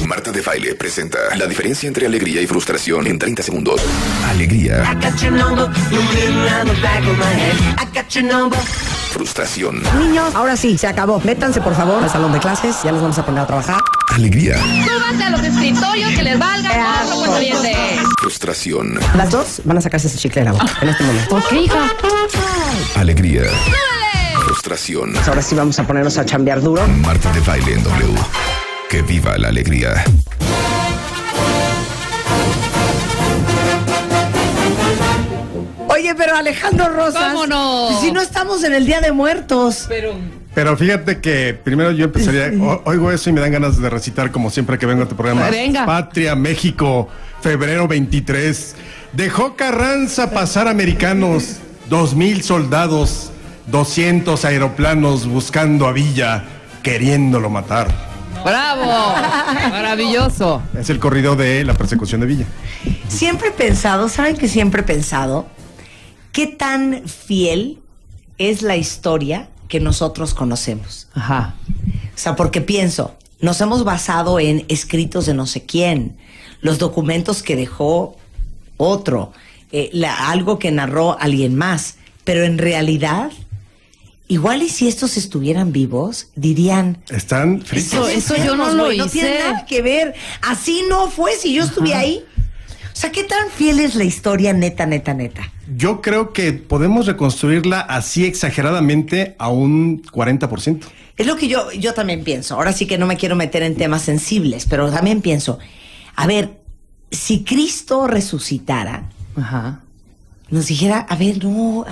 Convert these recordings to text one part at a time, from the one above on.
Marta de Baile presenta la diferencia entre alegría y frustración en 30 segundos. Alegría. Frustración. Niños, ahora sí, se acabó. Métanse, por favor, al salón de clases. Ya los vamos a poner a trabajar. Alegría. Súbanse a los escritorios que les valga por lo cuento bien de... Frustración. Las dos van a sacarse ese chicle de la boca en este momento. Ok, hija. Alegría. Frustración. Pues ahora sí vamos a ponernos a chambear duro. Marta de Baile en W. Que viva la alegría. Oye, pero Alejandro Rosas, ¿cómo no? Si no estamos en el Día de Muertos. Pero fíjate que primero yo empezaría, oigo eso y me dan ganas de recitar como siempre que vengo a tu programa. Venga. Patria, México, febrero 23. Dejó Carranza pasar americanos, 2,000 soldados, 200 aeroplanos buscando a Villa, queriéndolo matar. ¡Bravo! Maravilloso. Es el corrido de la persecución de Villa. Siempre he pensado, ¿saben que siempre he pensado? ¿Qué tan fiel es la historia que nosotros conocemos? Ajá. O sea, porque pienso, nos hemos basado en escritos de no sé quién, los documentos que dejó otro, algo que narró alguien más, pero en realidad, igual y si estos estuvieran vivos, dirían... Están fritos. Eso yo no lo hice. No tiene nada que ver, así no fue si yo estuve ahí. O sea, ¿qué tan fiel es la historia neta? Yo creo que podemos reconstruirla así exageradamente a un 40%. Es lo que yo también pienso. Ahora sí que no me quiero meter en temas sensibles, pero también pienso, a ver, si Cristo resucitara, Ajá. nos dijera, a ver, no.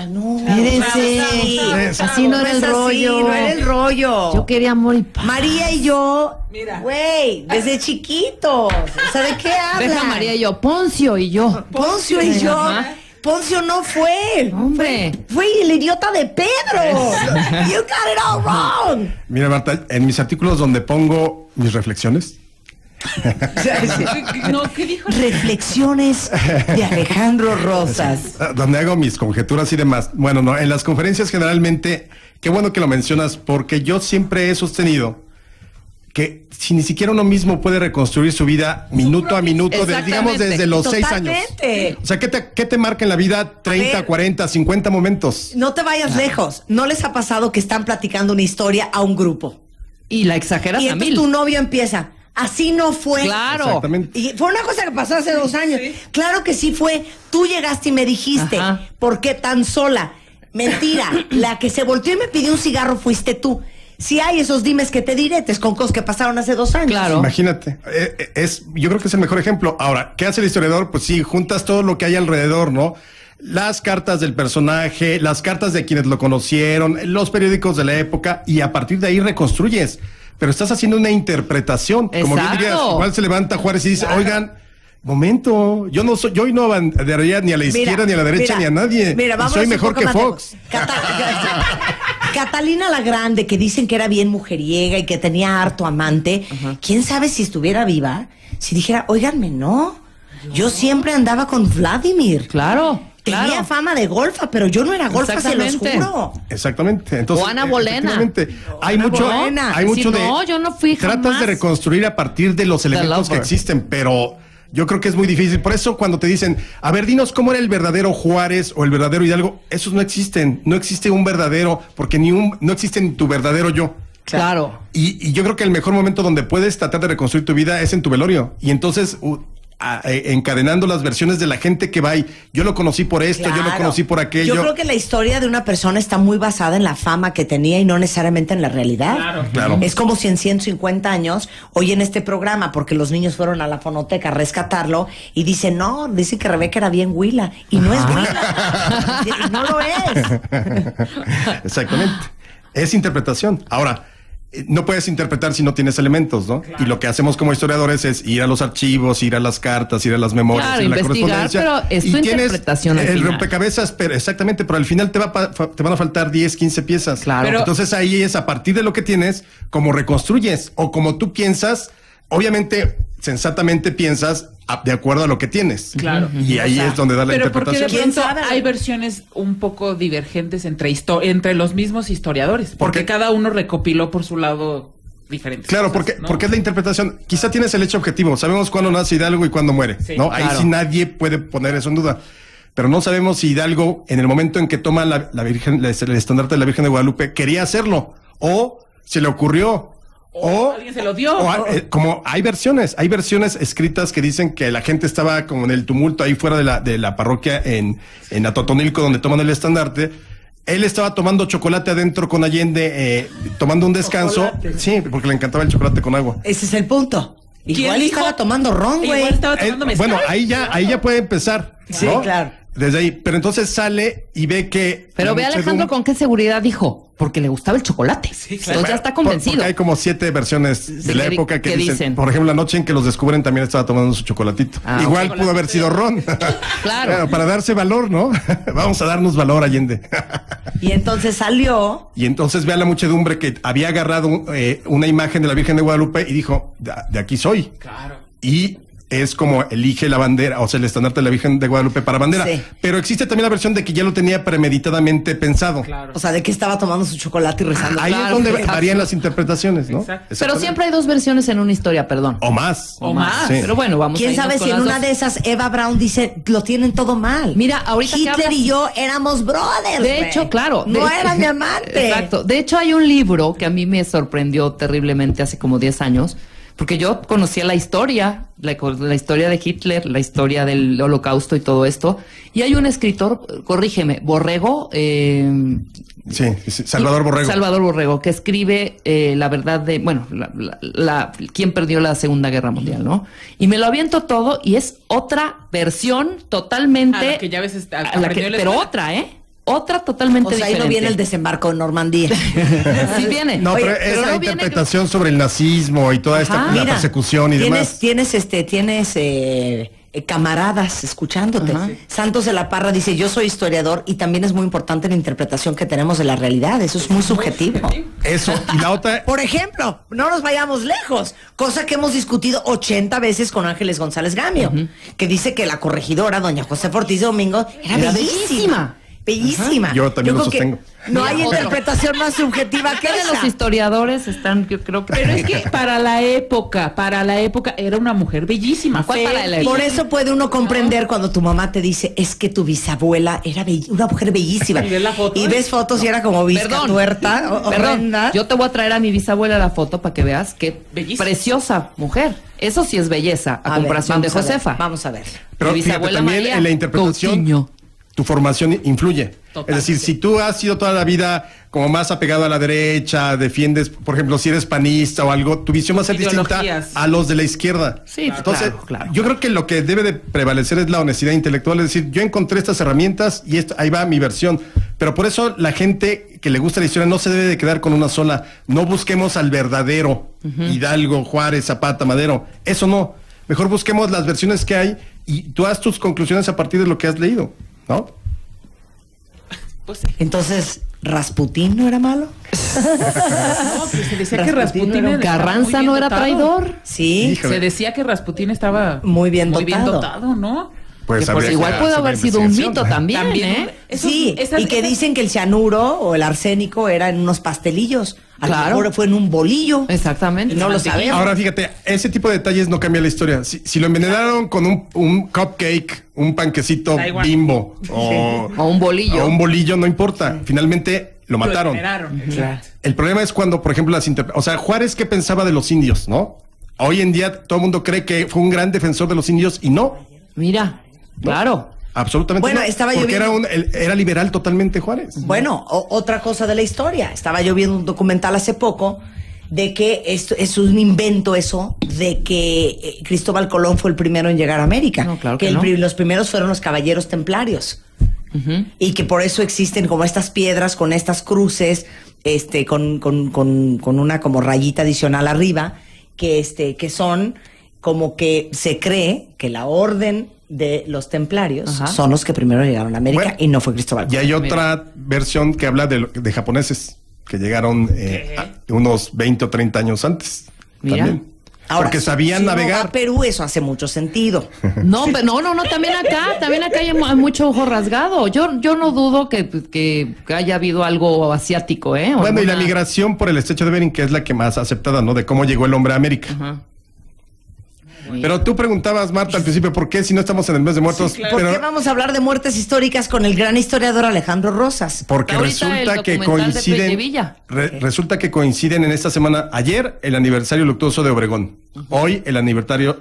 Espérense. Así no era el rollo. No era el rollo. Yo quería amor y paz. María y yo, güey, desde chiquitos. O sea, ¿de qué hablan? Deja María y yo, Poncio y yo. Poncio y yo. Ajá. Poncio no fue. Hombre. Fue el idiota de Pedro. You got it all wrong. Mira, Marta, en mis artículos donde pongo mis reflexiones... No, ¿qué dijo? Reflexiones de Alejandro Rosas. Donde hago mis conjeturas y demás. Bueno, no, en las conferencias generalmente, qué bueno que lo mencionas, porque yo siempre he sostenido que si ni siquiera uno mismo puede reconstruir su vida minuto a minuto, digamos desde los 6 años. O sea, ¿qué te marca en la vida 30, 40, 50 momentos? No te vayas lejos. ¿No les ha pasado que están platicando una historia a un grupo? Y la exageras Y a entonces 1000. tu novio empieza... Así no fue. Claro. Exactamente. Y fue una cosa que pasó hace 2 años. Claro que sí fue. Tú llegaste y me dijiste, Ajá. ¿por qué tan sola? Mentira. La que se volteó y me pidió un cigarro fuiste tú. Si hay esos dimes que te diretes con cosas que pasaron hace 2 años. Claro. Imagínate. Yo creo que es el mejor ejemplo. Ahora, ¿qué hace el historiador? Pues sí, juntas todo lo que hay alrededor, ¿no? Las cartas del personaje, las cartas de quienes lo conocieron, los periódicos de la época, y a partir de ahí reconstruyes. Pero estás haciendo una interpretación. Como bien dirías, igual se levanta Juárez y dice, oigan, momento, yo hoy no banderaría ni a la izquierda, ni a la derecha, ni a nadie. Mira, vamos, soy mejor que Fox. Catalina la Grande, que dicen que era bien mujeriega y que tenía harto amante. Ajá. ¿Quién sabe si estuviera viva? Si dijera, óiganme, no. Yo siempre andaba con Vladimir. Claro. Tenía fama de golfa, pero yo no era golfa, se los juro. Exactamente. Entonces, o Ana Bolena. Hay mucho de... No, yo no fui jamás. Tratas de reconstruir a partir de los elementos que existen, pero yo creo que es muy difícil. Por eso cuando te dicen, a ver, dinos cómo era el verdadero Juárez o el verdadero Hidalgo, esos no existen. No existe un verdadero, porque no existe ni tu verdadero yo. Claro. Y yo creo que el mejor momento donde puedes tratar de reconstruir tu vida es en tu velorio. Y entonces... encadenando las versiones de la gente que va y yo lo conocí por esto, yo lo conocí por aquello. Yo creo que la historia de una persona está muy basada en la fama que tenía y no necesariamente en la realidad. Claro. Es como si en 150 años, hoy en este programa, porque los niños fueron a la fonoteca a rescatarlo y dicen, no, dicen que Rebeca era bien huila y no es huila. Y no lo es. Exactamente. Es interpretación. Ahora, no puedes interpretar si no tienes elementos, ¿no? Claro. Y lo que hacemos como historiadores es ir a los archivos, ir a las cartas, ir a las memorias, claro, ir a la correspondencia. Pero es tu interpretación al el final. rompecabezas, pero exactamente, pero al final te van a faltar 10, 15 piezas. Claro. Pero, entonces ahí es a partir de lo que tienes, como reconstruyes o como tú piensas, obviamente, sensatamente piensas de acuerdo a lo que tienes. Claro. Y ahí es donde da la interpretación. Pero porque de pronto hay versiones un poco divergentes entre los mismos historiadores. Porque cada uno recopiló por su lado diferentes. Claro, cosas, porque es la interpretación. Quizá tienes el hecho objetivo. Sabemos cuándo nace Hidalgo y cuándo muere, ¿no? Ahí sí nadie puede poner eso en duda. Pero no sabemos si Hidalgo, en el momento en que toma la Virgen, el estandarte de la Virgen de Guadalupe, quería hacerlo, o se le ocurrió, o alguien se lo dio. Como hay versiones escritas que dicen que la gente estaba como en el tumulto ahí fuera de la parroquia en Atotonilco, donde toman el estandarte. Él estaba tomando chocolate adentro con Allende, tomando un descanso. Chocolate. Sí, porque le encantaba el chocolate con agua. Ese es el punto. Igual estaba tomando ron, güey. Igual estaba tomando mezcal. Bueno, ahí ya puede empezar. Sí, ¿no? claro. Desde ahí. Pero entonces sale y ve que... Pero ve Alejandro con qué seguridad dijo. Porque le gustaba el chocolate. Sí, claro. Entonces ya está convencido. Porque hay como 7 versiones de la época que dicen. Por ejemplo, la noche en que los descubren también estaba tomando su chocolatito. Igual pudo haber sido ron. Claro. Bueno, para darse valor, ¿no? Vamos a darnos valor, Allende. Y entonces salió. Y entonces ve a la muchedumbre que había agarrado una imagen de la Virgen de Guadalupe y dijo, de aquí soy. Claro. Y es como elige la bandera, o sea, el estandarte de la Virgen de Guadalupe para bandera. Sí. Pero existe también la versión de que ya lo tenía premeditadamente pensado. Claro. O sea, de que estaba tomando su chocolate y rezando. Ahí es donde varían las interpretaciones, ¿no? Exacto. Pero siempre hay 2 versiones en una historia, perdón. O más. O más. Sí. Pero bueno, vamos a ¿Quién sabe si en una de esas Eva Braun dice, lo tienen todo mal? Mira, ahorita Hitler y yo éramos brothers. De hecho, claro. No era mi amante. Exacto. De hecho, hay un libro que a mí me sorprendió terriblemente hace como 10 años. Porque yo conocía la historia de Hitler, la historia del Holocausto y todo esto. Y hay un escritor, corrígeme, Borrego. Sí, Salvador Borrego. Salvador Borrego, que escribe la verdad de, bueno, quién perdió la Segunda Guerra Mundial, ¿no? Y me lo aviento todo y es otra versión totalmente. A la que ya ves pero otra, ¿eh? Otra totalmente diferente. O sea, ahí no viene el desembarco en Normandía. Sí viene. No, pero es la interpretación sobre el nazismo y toda esta la persecución y demás. Tienes camaradas escuchándote. Santos de la Parra dice, yo soy historiador y también es muy importante la interpretación que tenemos de la realidad. Eso es muy subjetivo. Eso. Y la otra... Por ejemplo, no nos vayamos lejos. Cosa que hemos discutido 80 veces con Ángeles González Gamio, que dice que la corregidora, doña Josefa Ortiz de Domingo, era bellísima. Bellísima. Yo también lo sostengo. No hay interpretación más subjetiva que esa. Los historiadores están, yo creo que... Pero es que para la época, era una mujer bellísima. Por eso puede uno comprender cuando tu mamá te dice, es que tu bisabuela era una mujer bellísima. Y ves fotos y era como tuerta. Perdón, yo te voy a traer a mi bisabuela la foto para que veas qué preciosa mujer. Eso sí es belleza, a comparación de Josefa. Vamos a ver. Pero fíjate, también en la interpretación... Tu formación influye. Total, es decir, si tú has sido toda la vida como más apegado a la derecha, defiendes, por ejemplo, si eres panista o algo, tu visión va a ser distinta a los de la izquierda. Sí, entonces, claro. Yo creo que lo que debe de prevalecer es la honestidad intelectual, es decir, yo encontré estas herramientas y ahí va mi versión. Pero por eso la gente que le gusta la historia no se debe de quedar con una sola. No busquemos al verdadero Hidalgo, Juárez, Zapata, Madero. Eso no. Mejor busquemos las versiones que hay y tú haz tus conclusiones a partir de lo que has leído. ¿No? Pues, entonces, ¿Rasputín no era malo? No, pues se decía que Rasputín Carranza no era traidor. Sí. Híjole. Se decía que Rasputín estaba muy bien dotado, ¿no? Pues igual puede haber sido un mito también, ¿eh? Sí, y que dicen que el cianuro o el arsénico era en unos pastelillos. A lo mejor fue en un bolillo. Exactamente. No lo sabemos. Ahora fíjate, ese tipo de detalles no cambia la historia. Si lo envenenaron con un cupcake, un panquecito Bimbo o un bolillo. O un bolillo, no importa. Finalmente lo mataron. El problema es cuando, por ejemplo, o sea, Juárez, ¿qué pensaba de los indios, no? Hoy en día todo el mundo cree que fue un gran defensor de los indios y no. Mira, claro. Absolutamente bueno, no, estaba porque era liberal totalmente Juárez. Bueno, otra cosa de la historia. Estaba yo viendo un documental hace poco de que esto es un invento eso de que Cristóbal Colón fue el primero en llegar a América. No, claro que no. Los primeros fueron los caballeros templarios. Y que por eso existen como estas piedras con estas cruces, con una como rayita adicional arriba, que son como que se cree que la orden de los templarios son los que primero llegaron a América y no fue Cristóbal Colón. Y hay otra versión que habla de japoneses que llegaron unos 20 o 30 años antes. Mira. También. Ahora, porque sabían si navegar. No va a Perú, eso hace mucho sentido. No, pero no, también acá hay mucho ojo rasgado. Yo no dudo que haya habido algo asiático, ¿eh? Bueno, y la migración por el estrecho de Bering, que es la que más aceptada, ¿no? De cómo llegó el hombre a América. Ajá. Pero tú preguntabas, Marta, al principio, ¿por qué si no estamos en el mes de muertos? Sí, claro. ¿Por Pero qué vamos a hablar de muertes históricas con el gran historiador Alejandro Rosas? porque Ahorita resulta el que documental de coinciden, Pelle Villa. resulta que coinciden en esta semana, ayer el aniversario luctuoso de Obregón, hoy el aniversario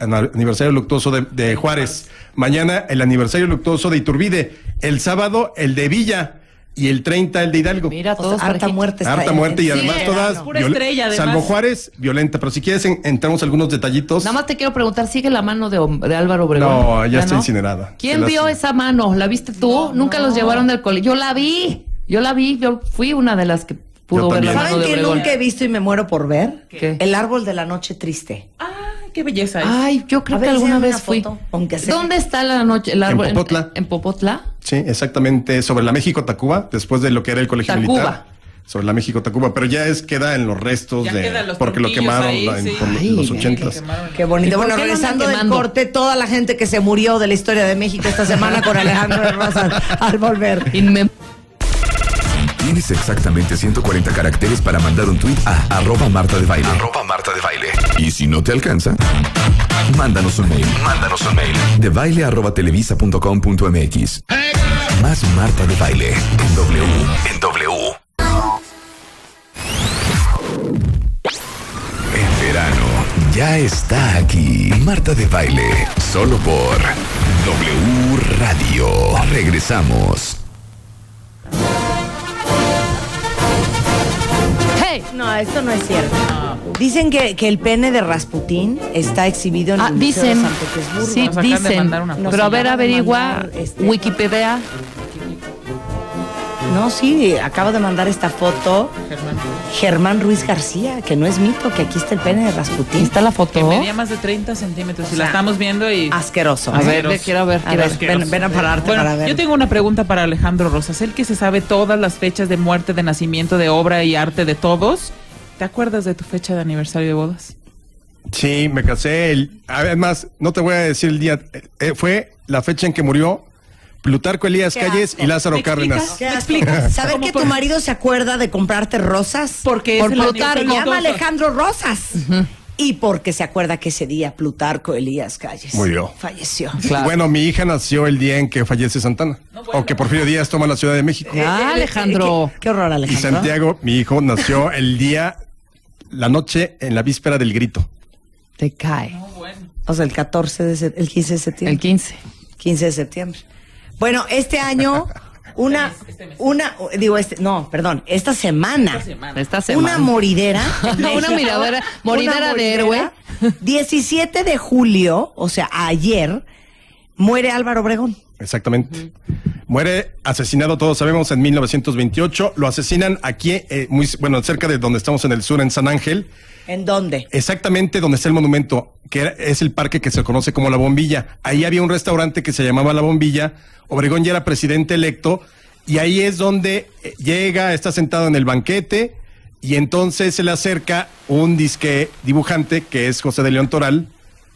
luctuoso de Juárez, mañana el aniversario luctuoso de Iturbide, el sábado el de Villa y el 30 el de Hidalgo. Mira, O sea, todos harta parejitos. muerte está Harta en- muerte y en- además sí, todas, pura estrella, además. salvo Juárez, violenta. Pero si quieres entramos a algunos detallitos. Nada más te quiero preguntar, ¿sigue la mano de Álvaro Obregón? No, ya está no? incinerada. ¿Quién Qué vio lástima. esa mano? ¿La viste tú? Nunca los llevaron del colegio. Yo la vi, yo fui una de las que pudo Yo ver la también. mano ¿Saben de qué Obregón. nunca he visto y me muero por ver? ¿Qué? El árbol de la noche triste. Ay, qué belleza es. Ay, yo creo A que ver, alguna enséñame vez una fui. foto, aunque sea. ¿Dónde está la noche? El árbol Popotla. ¿En Popotla? Sí, exactamente, sobre la México-Tacuba, después de lo que era el colegio Tacuba. militar. Sobre la México-Tacuba, pero ya queda en los restos Ya de... quedan los porque lo tronquillos quemaron ahí, en sí. por Ay, los lo 80s. Qué ¿Y bonito. por Bueno, qué lo regresando andan del quemando? corte, toda la gente que se murió de la historia de México esta semana con Alejandro Rosas al volver. Tienes exactamente 140 caracteres para mandar un tweet a @Marta de Baile. @Marta de Baile. Y si no te alcanza, mándanos un mail. debaile@televisa.com.mx. Más Marta de Baile en W. El verano ya está aquí. Marta de Baile, solo por W Radio. Regresamos. ¡Hey! No, esto no es cierto. Dicen que el pene de Rasputín está exhibido en el Museo de Dicen. San Petersburgo. Sí, Nos acaban de dicen. mandar una foto. Pero a ver, Nos acaban de averigua mandar, Wikipedia. No, sí, acabo de mandar esta foto Germán Ruiz García, que no es mito, que aquí está el pene de Rasputín. ¿Está la foto? Que medía más de 30 centímetros. Y la estamos viendo y... Asqueroso. A ver, Asqueroso. quiero ver. A ver, ven a pararte Bueno, para ver. yo tengo una pregunta para Alejandro Rosas. Él que se sabe todas las fechas de muerte, de nacimiento, de obra y arte de todos. ¿Te acuerdas de tu fecha de aniversario de bodas? Sí, me casé. Además, no te voy a decir el día. Fue la fecha en que murió Plutarco Elías Qué Calles asco. y Lázaro ¿Me explicas? Cárdenas. ¿Qué ¿Me asco? explicas? ¿Saber ¿Cómo que por- tu marido se acuerda de comprarte rosas? Porque Por es el Plutarco. Se aniversario llama luctuoso. Alejandro Rosas. Y porque se acuerda que ese día Plutarco Elías Calles Murió. falleció. Claro. Bueno, mi hija nació el día en que fallece Santana. O que Porfirio Díaz toma la Ciudad de México. Alejandro. Qué horror, Y Alejandro. Santiago, mi hijo, nació el día, la noche, en la víspera del grito. Te cae. O sea, el 15 de septiembre. El 15. 15 de septiembre. Bueno, este año, esta semana. Esta semana. Una moridera. en Una México. moridera de héroe. 17 de julio, o sea, ayer, muere Álvaro Obregón. Exactamente. Muere asesinado, todos sabemos, en 1928. Lo asesinan aquí, cerca de donde estamos en el sur, en San Ángel. ¿En dónde? Exactamente donde está el monumento, es el parque que se conoce como La Bombilla. Ahí había un restaurante que se llamaba La Bombilla. Obregón ya era presidente electo y ahí es donde llega, está sentado en el banquete y entonces se le acerca un disque dibujante que es José de León Toral,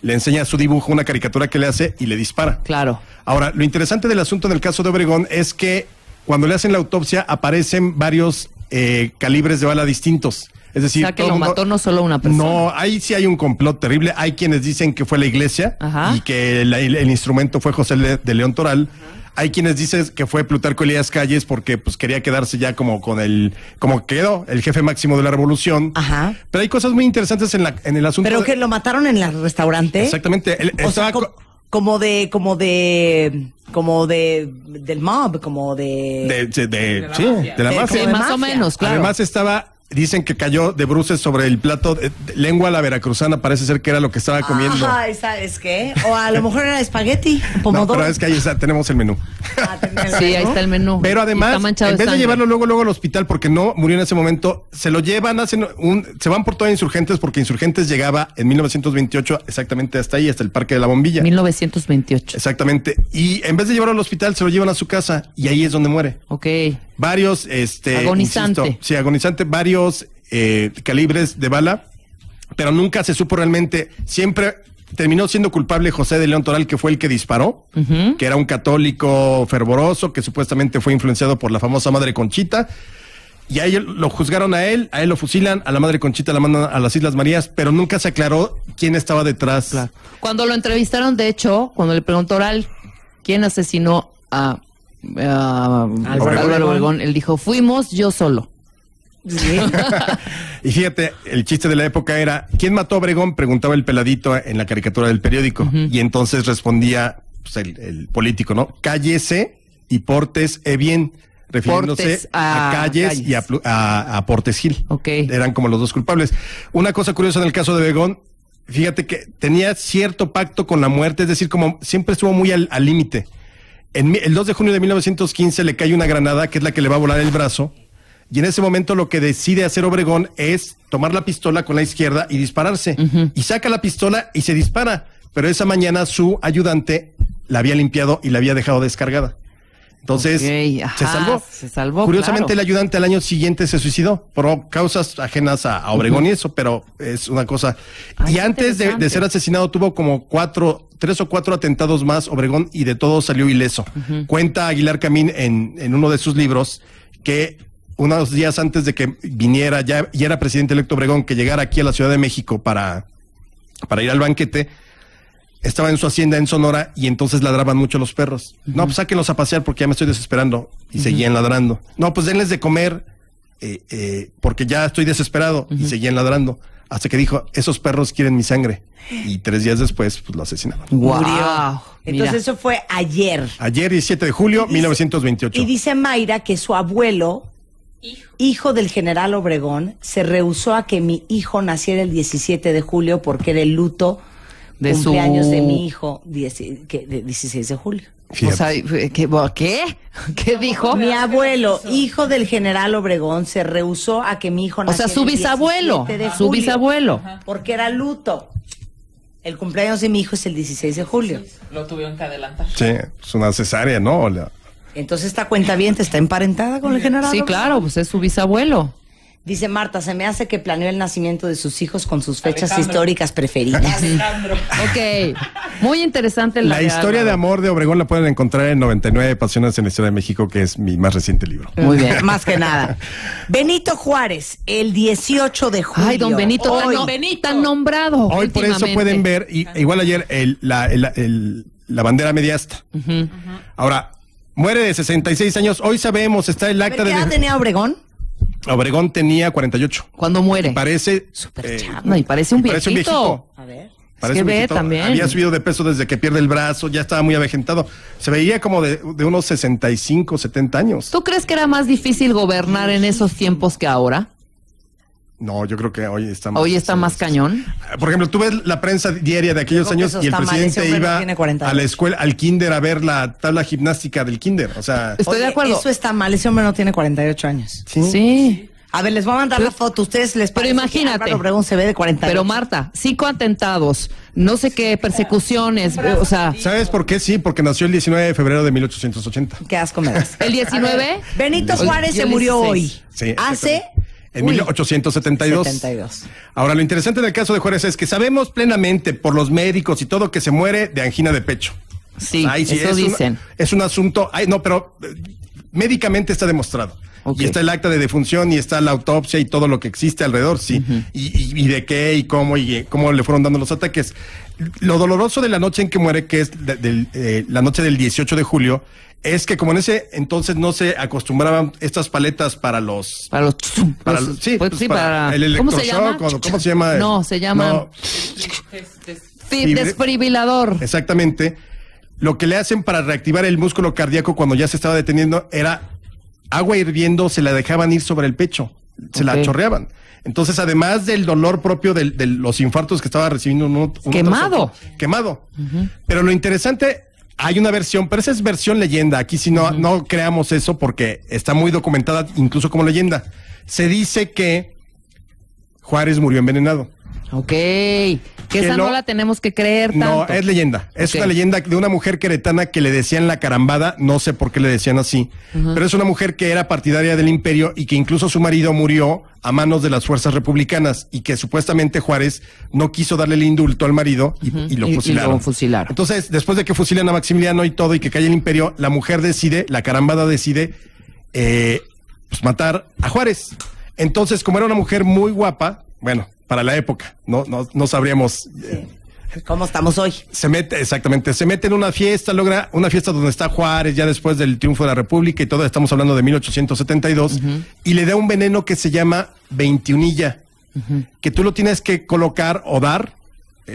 le enseña su dibujo, una caricatura que le hace y le dispara. Claro. Ahora, lo interesante del asunto en el caso de Obregón es que cuando le hacen la autopsia aparecen varios calibres de bala distintos. Es decir, O sea, que todo lo mundo- mató no solo una persona. No, ahí sí hay un complot terrible. Hay quienes dicen que fue la iglesia Ajá. y que el instrumento fue José de León Toral. Hay quienes dicen que fue Plutarco Elías Calles porque pues quería quedarse ya como quedó el jefe máximo de la revolución. Ajá. Pero hay cosas muy interesantes en el asunto. Pero que lo mataron en el restaurante. Exactamente. Él O sea, estaba del mob, como de... de la mafia. Sí, de más mafia. o menos, claro. Además dicen que cayó de bruces sobre el plato de lengua a la veracruzana, parece ser que era lo que estaba comiendo. Ay, ¿sabes qué? O a lo mejor era espagueti, No, pomodoro. pero es que ahí tenemos el menú. Sí, ahí está el menú. Pero Y además, está manchado en vez de sangre. llevarlo luego al hospital porque no murió en ese momento, se lo llevan, se van por toda Insurgentes porque Insurgentes llegaba en 1928 exactamente hasta ahí, hasta el Parque de la Bombilla. 1928. Exactamente. Y en vez de llevarlo al hospital, se lo llevan a su casa y ahí es donde muere. Ok. Varios, Agonizante. agonizante, varios calibres de bala pero nunca se supo realmente. Siempre terminó siendo culpable José de León Toral, que fue el que disparó, que era un católico fervoroso, que supuestamente fue influenciado por la famosa Madre Conchita. Y a él lo juzgaron a él lo fusilan, a la Madre Conchita la mandan a las Islas Marías, pero nunca se aclaró quién estaba detrás. Claro. Cuando lo entrevistaron, de hecho, cuando le preguntó Toral quién asesinó a Álvaro Obregón, él dijo, fuimos yo solo. Sí. Y fíjate, el chiste de la época era, ¿quién mató a Obregón? Preguntaba el peladito en la caricatura del periódico. Y entonces respondía pues, el político, ¿no? Cállese y pórtese bien. Refiriéndose Portes a Calles y a Portes Gil. Okay. Eran como los dos culpables. Una cosa curiosa en el caso de Obregón, fíjate que tenía cierto pacto con la muerte, es decir, como siempre estuvo muy al límite. El 2 de junio de 1915 le cae una granada, que es la que le va a volar el brazo, y en ese momento lo que decide hacer Obregón es tomar la pistola con la izquierda y dispararse. Y saca la pistola y se dispara, pero esa mañana su ayudante la había limpiado y la había dejado descargada. Entonces, se salvó. Curiosamente, claro. el ayudante al año siguiente se suicidó por causas ajenas a Obregón y eso, pero es una cosa. Y antes de ser asesinado tuvo como 3 o 4 atentados más Obregón y de todo salió ileso. Cuenta Aguilar Camín en uno de sus libros que unos días antes de que viniera, ya era presidente electo Obregón, que llegara aquí a la Ciudad de México para ir al banquete, estaba en su hacienda en Sonora y entonces ladraban mucho los perros. No, pues sáquenlos a pasear porque ya me estoy desesperando. Y seguían ladrando. No, pues denles de comer porque ya estoy desesperado. Y seguían ladrando. Hasta que dijo, esos perros quieren mi sangre. Y 3 días después, pues lo asesinaron. Wow. Murió. Entonces eso fue ayer. Ayer, 17 de julio, 1928. Y dice Mayra que su abuelo, hijo del general Obregón, se rehusó a que mi hijo naciera el 17 de julio porque era el luto de cumpleaños de mi hijo, de 16 de julio. O sea, ¿qué? ¿Qué dijo? Mi abuelo, hijo del general Obregón, se rehusó a que mi hijo naciera. O sea, su bisabuelo. Su bisabuelo. Porque era luto. El cumpleaños de mi hijo es el 16 de julio. Lo tuvieron que adelantar. Sí, es una cesárea, ¿no? Entonces esta cuentaviente está emparentada con el general Sí, Obregón. claro, pues es su bisabuelo. Dice Marta, se me hace que planeó el nacimiento de sus hijos con sus fechas históricas preferidas. Ok, muy interesante La historia de amor de Obregón la pueden encontrar en 99 Pasiones en la Historia de México, que es mi más reciente libro. Muy bien, más que nada. Benito Juárez, el 18 de julio. Ay, don Benito, Hoy, tan nombrado. Hoy por eso pueden ver, igual ayer, la bandera mediasta. Ahora, muere de 66 años, hoy sabemos, está el acta ¿Qué edad de... tenía Obregón? Obregón tenía 48. ¿Cuándo muere? Parece... No, y parece un viejito. A ver. Parece que ve viejito. también. Había subido de peso desde que pierde el brazo, ya estaba muy avejentado. Se veía como de unos 65, 70 años. ¿Tú crees que era más difícil gobernar en esos tiempos que ahora? No, yo creo que hoy está más... ¿Hoy está más cañón? Por ejemplo, tú ves la prensa diaria de aquellos Yo creo que años eso y el está mal, presidente ese hombre no iba tiene 42. a la escuela, al kinder, a ver la tabla gimnástica del kinder. O sea... Estoy de acuerdo. Eso está mal, ese hombre no tiene 48 años. Sí. A ver, les voy a mandar la foto. Ustedes les Pero parece imagínate. que Álvaro Obregón se ve de 48. Pero Marta, 5 atentados, no sé qué, persecuciones, o sea... ¿Sabes por qué? Sí, porque nació el 19 de febrero de 1880. Qué asco me das. ¿El 19? Benito Juárez se murió hoy. Sí, Hace... En 1872. 72. Ahora, lo interesante del caso de Juárez es que sabemos plenamente por los médicos y todo que se muere de angina de pecho. Sí, Ay, eso dicen. Es un asunto... Ay, no, pero médicamente está demostrado. Okay. Y está el acta de defunción y está la autopsia y todo lo que existe alrededor, sí. Y de qué y cómo le fueron dando los ataques. Lo doloroso de la noche en que muere, que es la noche del 18 de julio, es que como en ese entonces no se acostumbraban estas paletas para el ¿cómo se llama? electroshock, ¿cómo se llama? No, se llama desfibrilador. Exactamente. Lo que le hacen para reactivar el músculo cardíaco cuando ya se estaba deteniendo era agua hirviendo, se la dejaban ir sobre el pecho, se la chorreaban. Entonces, además del dolor propio de los infartos que estaba recibiendo quemado. Pero lo interesante, hay una versión, pero esa es versión leyenda. Aquí sí no creamos eso porque está muy documentada incluso como leyenda. Se dice que Juárez murió envenenado. Ok. Que esa no la tenemos que creer tanto. No, es leyenda. Es una leyenda de una mujer queretana que le decían la carambada, no sé por qué le decían así, pero es una mujer que era partidaria del imperio y que incluso su marido murió a manos de las fuerzas republicanas y que supuestamente Juárez no quiso darle el indulto al marido y lo fusilaron. Y lo fusilaron. Entonces, después de que fusilan a Maximiliano y todo y que cae el imperio, la mujer decide, la carambada decide, pues matar a Juárez. Entonces, como era una mujer muy guapa, bueno, para la época, no sabríamos ¿cómo estamos hoy? Se mete en una fiesta, logra una fiesta donde está Juárez, ya después del triunfo de la República y todo, estamos hablando de 1872, y le da un veneno que se llama 21illa, que tú lo tienes que colocar o dar,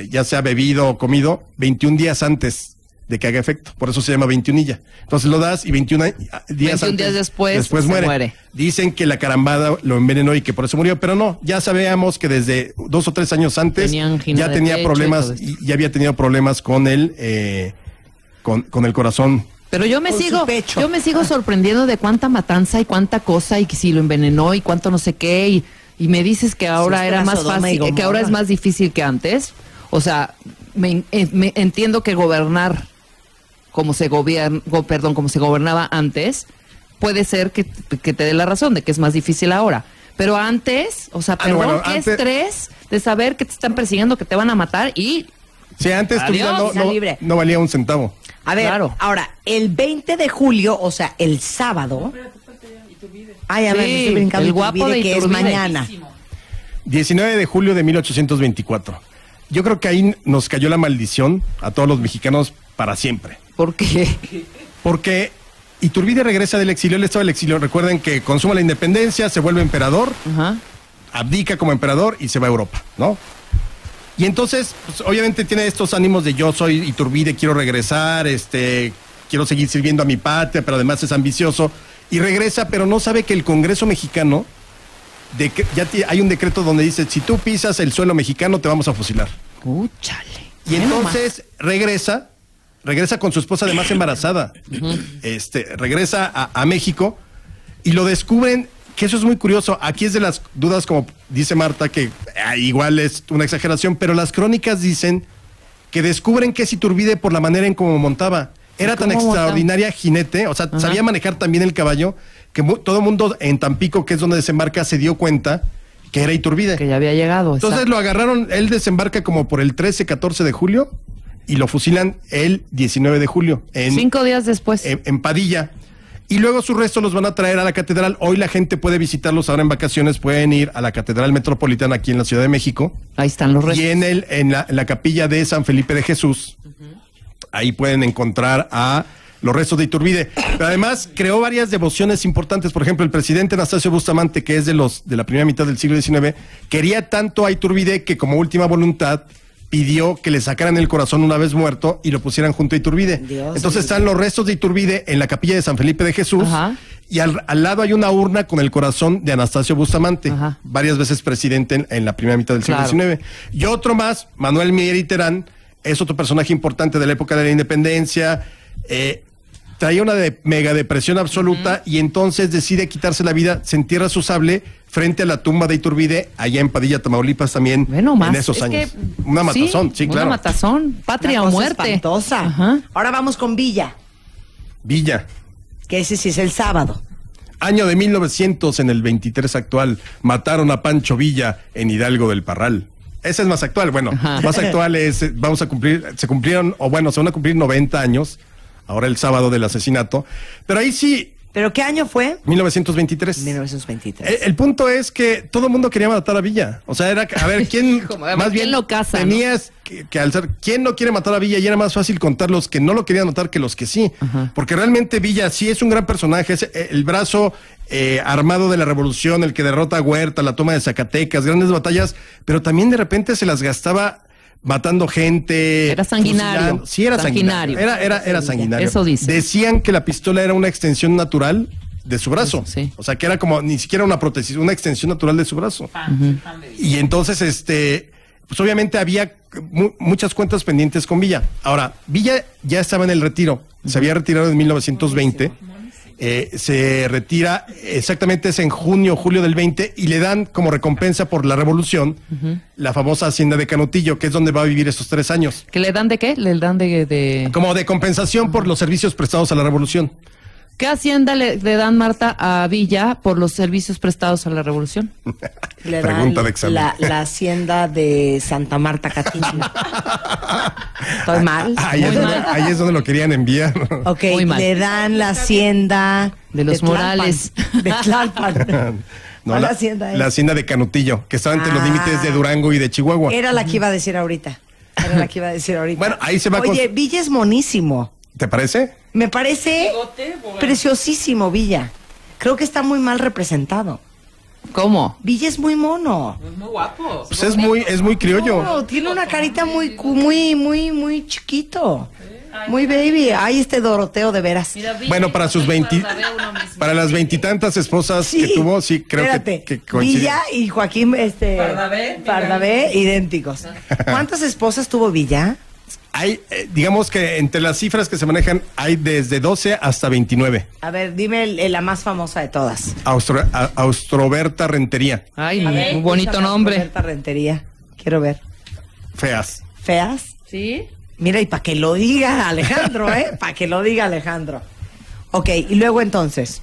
ya sea bebido o comido, 21 días antes de que haga efecto. Por eso se llama 21illa. Entonces lo das y 21 días después muere. Dicen que la carambada lo envenenó y que por eso murió, pero no, ya sabíamos que desde 2 o 3 años antes ya tenía problemas y ya había tenido problemas con el corazón. Pero yo me sigo sorprendiendo de cuánta matanza y cuánta cosa y que si lo envenenó y cuánto no sé qué y me dices que ahora era más fácil, que ahora es más difícil que antes. O sea, me entiendo que gobernar como se gobernaba antes, puede ser que te dé la razón de que es más difícil ahora. Pero antes, o sea, qué estrés de saber que te están persiguiendo, que te van a matar y... Sí, antes tu vida no valía un centavo. A ver, ahora, el 20 de julio, o sea, el sábado... Ay, a ver, estoy brincando el guapo de que es mañana. 19 de julio de 1824. Yo creo que ahí nos cayó la maldición a todos los mexicanos para siempre. ¿Por qué? Porque Iturbide regresa del exilio, él estaba del exilio. Recuerden que consuma la independencia, se vuelve emperador, abdica como emperador y se va a Europa, ¿no? Y entonces, pues, obviamente tiene estos ánimos de yo soy Iturbide, quiero regresar, quiero seguir sirviendo a mi patria, pero además es ambicioso. Y regresa, pero no sabe que el Congreso mexicano, hay un decreto donde dice, si tú pisas el suelo mexicano, te vamos a fusilar. Úchale. Y entonces regresa con su esposa además embarazada. Regresa a México y lo descubren, que eso es muy curioso. Aquí es de las dudas, como dice Marta, que igual es una exageración, pero las crónicas dicen que descubren que es Iturbide por la manera en cómo montaba. Era tan extraordinaria jinete, o sea, sabía manejar también el caballo, que todo el mundo en Tampico, que es donde desembarca, se dio cuenta que era Iturbide. Que ya había llegado. Entonces lo agarraron, él desembarca como por el 13, 14 de julio y lo fusilan el 19 de julio. 5 días después. En Padilla. Y luego sus restos los van a traer a la catedral. Hoy la gente puede visitarlos ahora en vacaciones, pueden ir a la Catedral Metropolitana aquí en la Ciudad de México. Ahí están los restos. Y en la capilla de San Felipe de Jesús, ahí pueden encontrar a los restos de Iturbide. Pero además creó varias devociones importantes. Por ejemplo, el presidente Anastasio Bustamante, que es de la primera mitad del siglo XIX, quería tanto a Iturbide que como última voluntad pidió que le sacaran el corazón una vez muerto y lo pusieran junto a Iturbide. Entonces están los restos de Iturbide en la capilla de San Felipe de Jesús. Y al lado hay una urna con el corazón de Anastasio Bustamante, varias veces presidente en la primera mitad del siglo XIX. Y otro más, Manuel Mier y Terán, es otro personaje importante de la época de la independencia. Traía una mega depresión absoluta y entonces decide quitarse la vida, se entierra su sable frente a la tumba de Iturbide, allá en Padilla, Tamaulipas también, en esos años. Una matazón, sí, claro. Una matazón, patria o muerte. Espantosa. Ahora vamos con Villa. Villa. Que ese sí es el sábado. Año de 1900, en el 23 actual, mataron a Pancho Villa en Hidalgo del Parral. Ese es más actual, bueno, más actual es, se van a cumplir 90 años, ahora el sábado del asesinato, pero ahí sí... ¿Pero qué año fue? 1923. 1923. El punto es que todo el mundo quería matar a Villa. O sea, era, a ver, ¿quién más bien lo casa, tenías que alzar? ¿Quién no quiere matar a Villa? Y era más fácil contar los que no lo querían matar que los que sí. Porque realmente Villa sí es un gran personaje, es el brazo armado de la revolución, el que derrota a Huerta, la toma de Zacatecas, grandes batallas, pero también de repente se las gastaba matando gente. Era sanguinario. Sí, era sanguinario. Era sanguinario. Eso dice. Decían que la pistola era una extensión natural de su brazo. Sí. O sea, que era como ni siquiera una prótesis, una extensión natural de su brazo. Y entonces, pues obviamente había muchas cuentas pendientes con Villa. Ahora, Villa ya estaba en el retiro. Se había retirado en 1920. se retira, exactamente es en julio del 20, y le dan como recompensa por la revolución la famosa hacienda de Canutillo, que es donde va a vivir esos 3 años. ¿Que le dan de qué? Le dan de... Como de compensación por los servicios prestados a la revolución. ¿Qué hacienda le dan, Marta, a Villa por los servicios prestados a la revolución? Le Pregunta dan de examen. la hacienda de Santa Marta Catitla. ¿Estoy mal? Ahí es donde lo querían enviar. Ok, Muy mal. le dan la hacienda De los Tlalpan, Morales. de Tlalpan. No, ¿Cuál la hacienda es? la hacienda de Canutillo, que estaba entre los límites de Durango y de Chihuahua. Era la que iba a decir ahorita. Bueno, ahí se va Oye, Villa es monísimo. ¿Te parece? Me parece preciosísimo Villa. Creo que está muy mal representado. ¿Cómo? Villa es muy mono. Es muy guapo. Pues es muy criollo. No, tiene una carita muy chiquito. Muy baby. Ay, este Doroteo de veras. Bueno, para sus 20, para las 20 y tantas esposas que tuvo, sí, creo espérate, que coincide. Villa y Joaquín Pardavé idénticos. ¿Cuántas esposas tuvo Villa? Hay, digamos que entre las cifras que se manejan, hay desde 12 hasta 29. A ver, dime la más famosa de todas. Austroberta Rentería. Ay, A ver, muy bonito échame nombre. Roberta Rentería. Quiero ver. Feas. ¿Feas? ¿Sí? Mira, y para que lo diga Alejandro, Para que lo diga Alejandro. Ok, y luego entonces.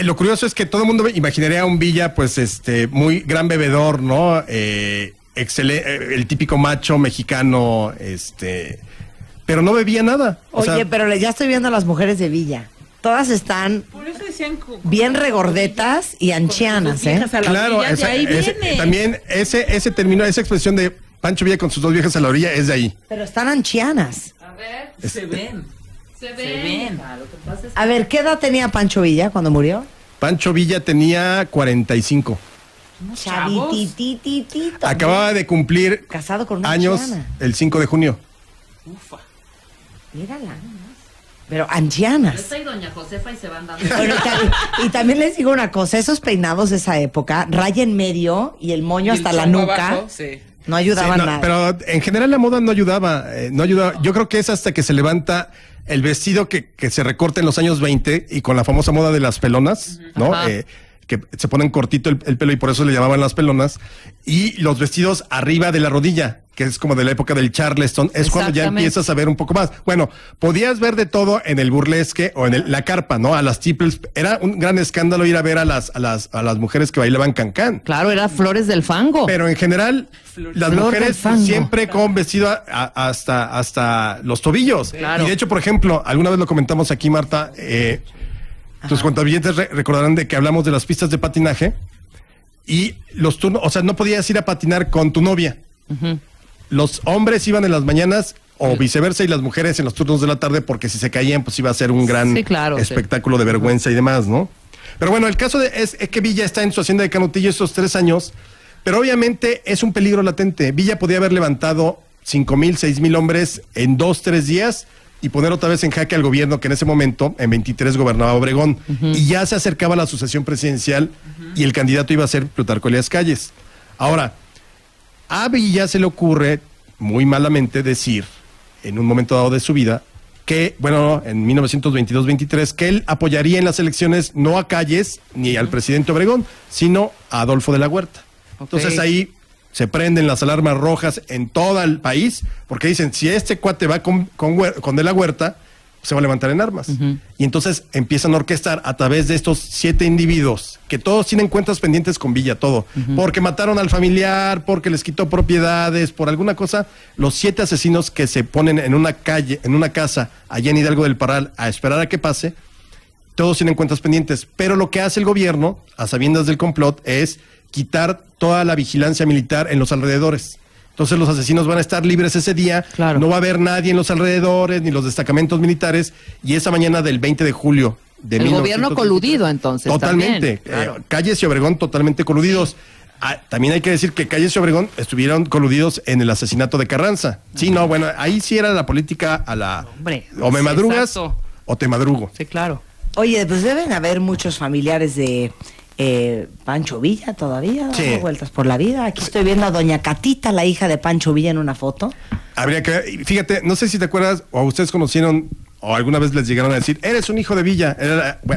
Lo curioso es que todo el mundo imaginaría a un Villa, pues, muy gran bebedor, ¿no? Excelente, el típico macho mexicano, pero no bebía nada. O Oye, sea, pero ya estoy viendo a las mujeres de Villa. Todas están Por eso decían bien regordetas y ancianas, ¿eh? claro, de ahí viene. también ese término, esa expresión de Pancho Villa con sus 2 viejas a la orilla es de ahí. Pero están ancianas. A ver, Se ven. se ven. Lo que pasa es A ver, ¿qué edad tenía Pancho Villa cuando murió? Pancho Villa tenía 45. Chavitititito. Acababa de cumplir Casado con una años anciana. el 5 de junio. Ufa. Mírala. Pero ancianas. Esta y doña Josefa y se van dando. Bueno, y también les digo una cosa, esos peinados de esa época, raya en medio y el moño hasta la chongo nuca, abajo, sí. no ayudaban Sí, nada. pero en general la moda no ayudaba, Yo creo que es hasta que se levanta el vestido que se recorta en los años 20 y con la famosa moda de las pelonas, ¿no? Ajá. Que se ponen cortito el pelo y por eso le llamaban las pelonas, y los vestidos arriba de la rodilla, que es como de la época del Charleston, es cuando ya Exactamente. empiezas a ver un poco más. Bueno, podías ver de todo en el burlesque o en la carpa, ¿no? A las tiples, era un gran escándalo ir a ver a las mujeres que bailaban cancán. Claro, era Flores del Fango. Pero en general, las Flor mujeres del fango. siempre con vestido hasta los tobillos. Claro. Y de hecho, por ejemplo, alguna vez lo comentamos aquí, Marta, tus cuentavientes recordarán de que hablamos de las pistas de patinaje y los turnos, o sea, no podías ir a patinar con tu novia. Los hombres iban en las mañanas o viceversa y las mujeres en los turnos de la tarde porque si se caían pues iba a ser un gran Sí, claro, espectáculo de vergüenza y demás, ¿no? Pero bueno, el caso es que Villa está en su hacienda de Canutillo estos 3 años, pero obviamente es un peligro latente. Villa podía haber levantado 5,000, 6,000 hombres en 2, 3 días y poner otra vez en jaque al gobierno que en ese momento, en 23, gobernaba Obregón. Y ya se acercaba la sucesión presidencial y el candidato iba a ser Plutarco Elías Calles. Ahora, a Villa se le ocurre muy malamente decir, en un momento dado de su vida, que, bueno, en 1922-23, que él apoyaría en las elecciones no a Calles ni al presidente Obregón, sino a Adolfo de la Huerta. Ok. Entonces ahí se prenden las alarmas rojas en todo el país, porque dicen, si este cuate va con de la Huerta, se va a levantar en armas. Y entonces empiezan a orquestar a través de estos 7 individuos, que todos tienen cuentas pendientes con Villa, todo, porque mataron al familiar, porque les quitó propiedades, por alguna cosa, los 7 asesinos que se ponen en una calle, en una casa, allá en Hidalgo del Parral, a esperar a que pase, todos tienen cuentas pendientes, pero lo que hace el gobierno, a sabiendas del complot, es quitar toda la vigilancia militar en los alrededores. Entonces los asesinos van a estar libres ese día, Claro. no va a haber nadie en los alrededores, ni los destacamentos militares, y esa mañana del 20 de julio de El 1923, gobierno coludido, entonces, Totalmente. también, claro. Calles y Obregón totalmente coludidos. También hay que decir que Calles y Obregón estuvieron coludidos en el asesinato de Carranza. Sí, no, bueno, ahí sí era la política a la... Hombre, o me sí, madrugas exacto. o te madrugo. Sí, claro. Oye, pues deben haber muchos familiares de Pancho Villa todavía, Sí. dando vueltas por la vida. Aquí estoy viendo a doña Catita, la hija de Pancho Villa, en una foto. Habría que... Fíjate, no sé si te acuerdas o ustedes conocieron o alguna vez les llegaron a decir, eres un hijo de Villa.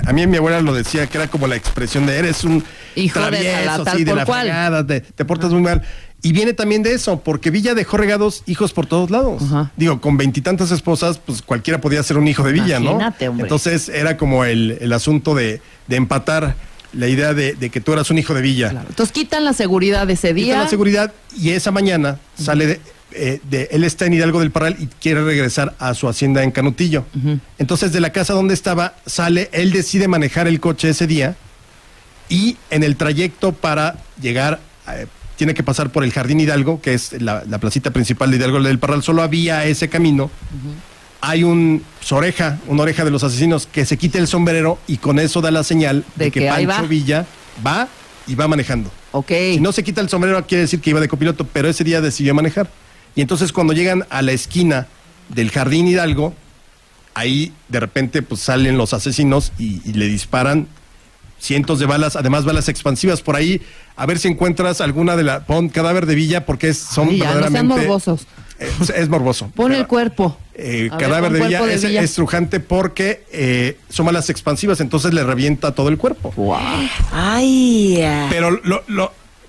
A mí mi abuela lo decía, que era como la expresión de eres un hijo travieso, de de la fregada, te portas muy mal. Y viene también de eso, porque Villa dejó regados hijos por todos lados. Ajá. Digo, con 20 y tantas esposas, pues cualquiera podía ser un hijo de Villa, Imagínate, ¿no? hombre. Entonces era como el asunto de empatar la idea de que tú eras un hijo de Villa. Claro. Entonces quitan la seguridad de ese día. Quita la seguridad y esa mañana sale él está en Hidalgo del Parral y quiere regresar a su hacienda en Canutillo. Entonces de la casa donde estaba sale, él decide manejar el coche ese día y en el trayecto para llegar tiene que pasar por el Jardín Hidalgo, que es la placita principal de Hidalgo del Parral. Solo había ese camino. Hay una oreja de los asesinos que se quita el sombrero y con eso da la señal de que Pancho Villa va y va manejando. Ok. Si no se quita el sombrero quiere decir que iba de copiloto, pero ese día decidió manejar. Y entonces cuando llegan a la esquina del Jardín Hidalgo, ahí de repente pues salen los asesinos y le disparan cientos de balas, además balas expansivas. Por ahí, a ver si encuentras alguna pon cadáver de Villa, porque son verdaderamente... No sean morbosos. Es morboso. Pon el cuerpo. Cadáver de Villa es estrujante porque son balas expansivas, entonces le revienta todo el cuerpo. Wow. Ay. Pero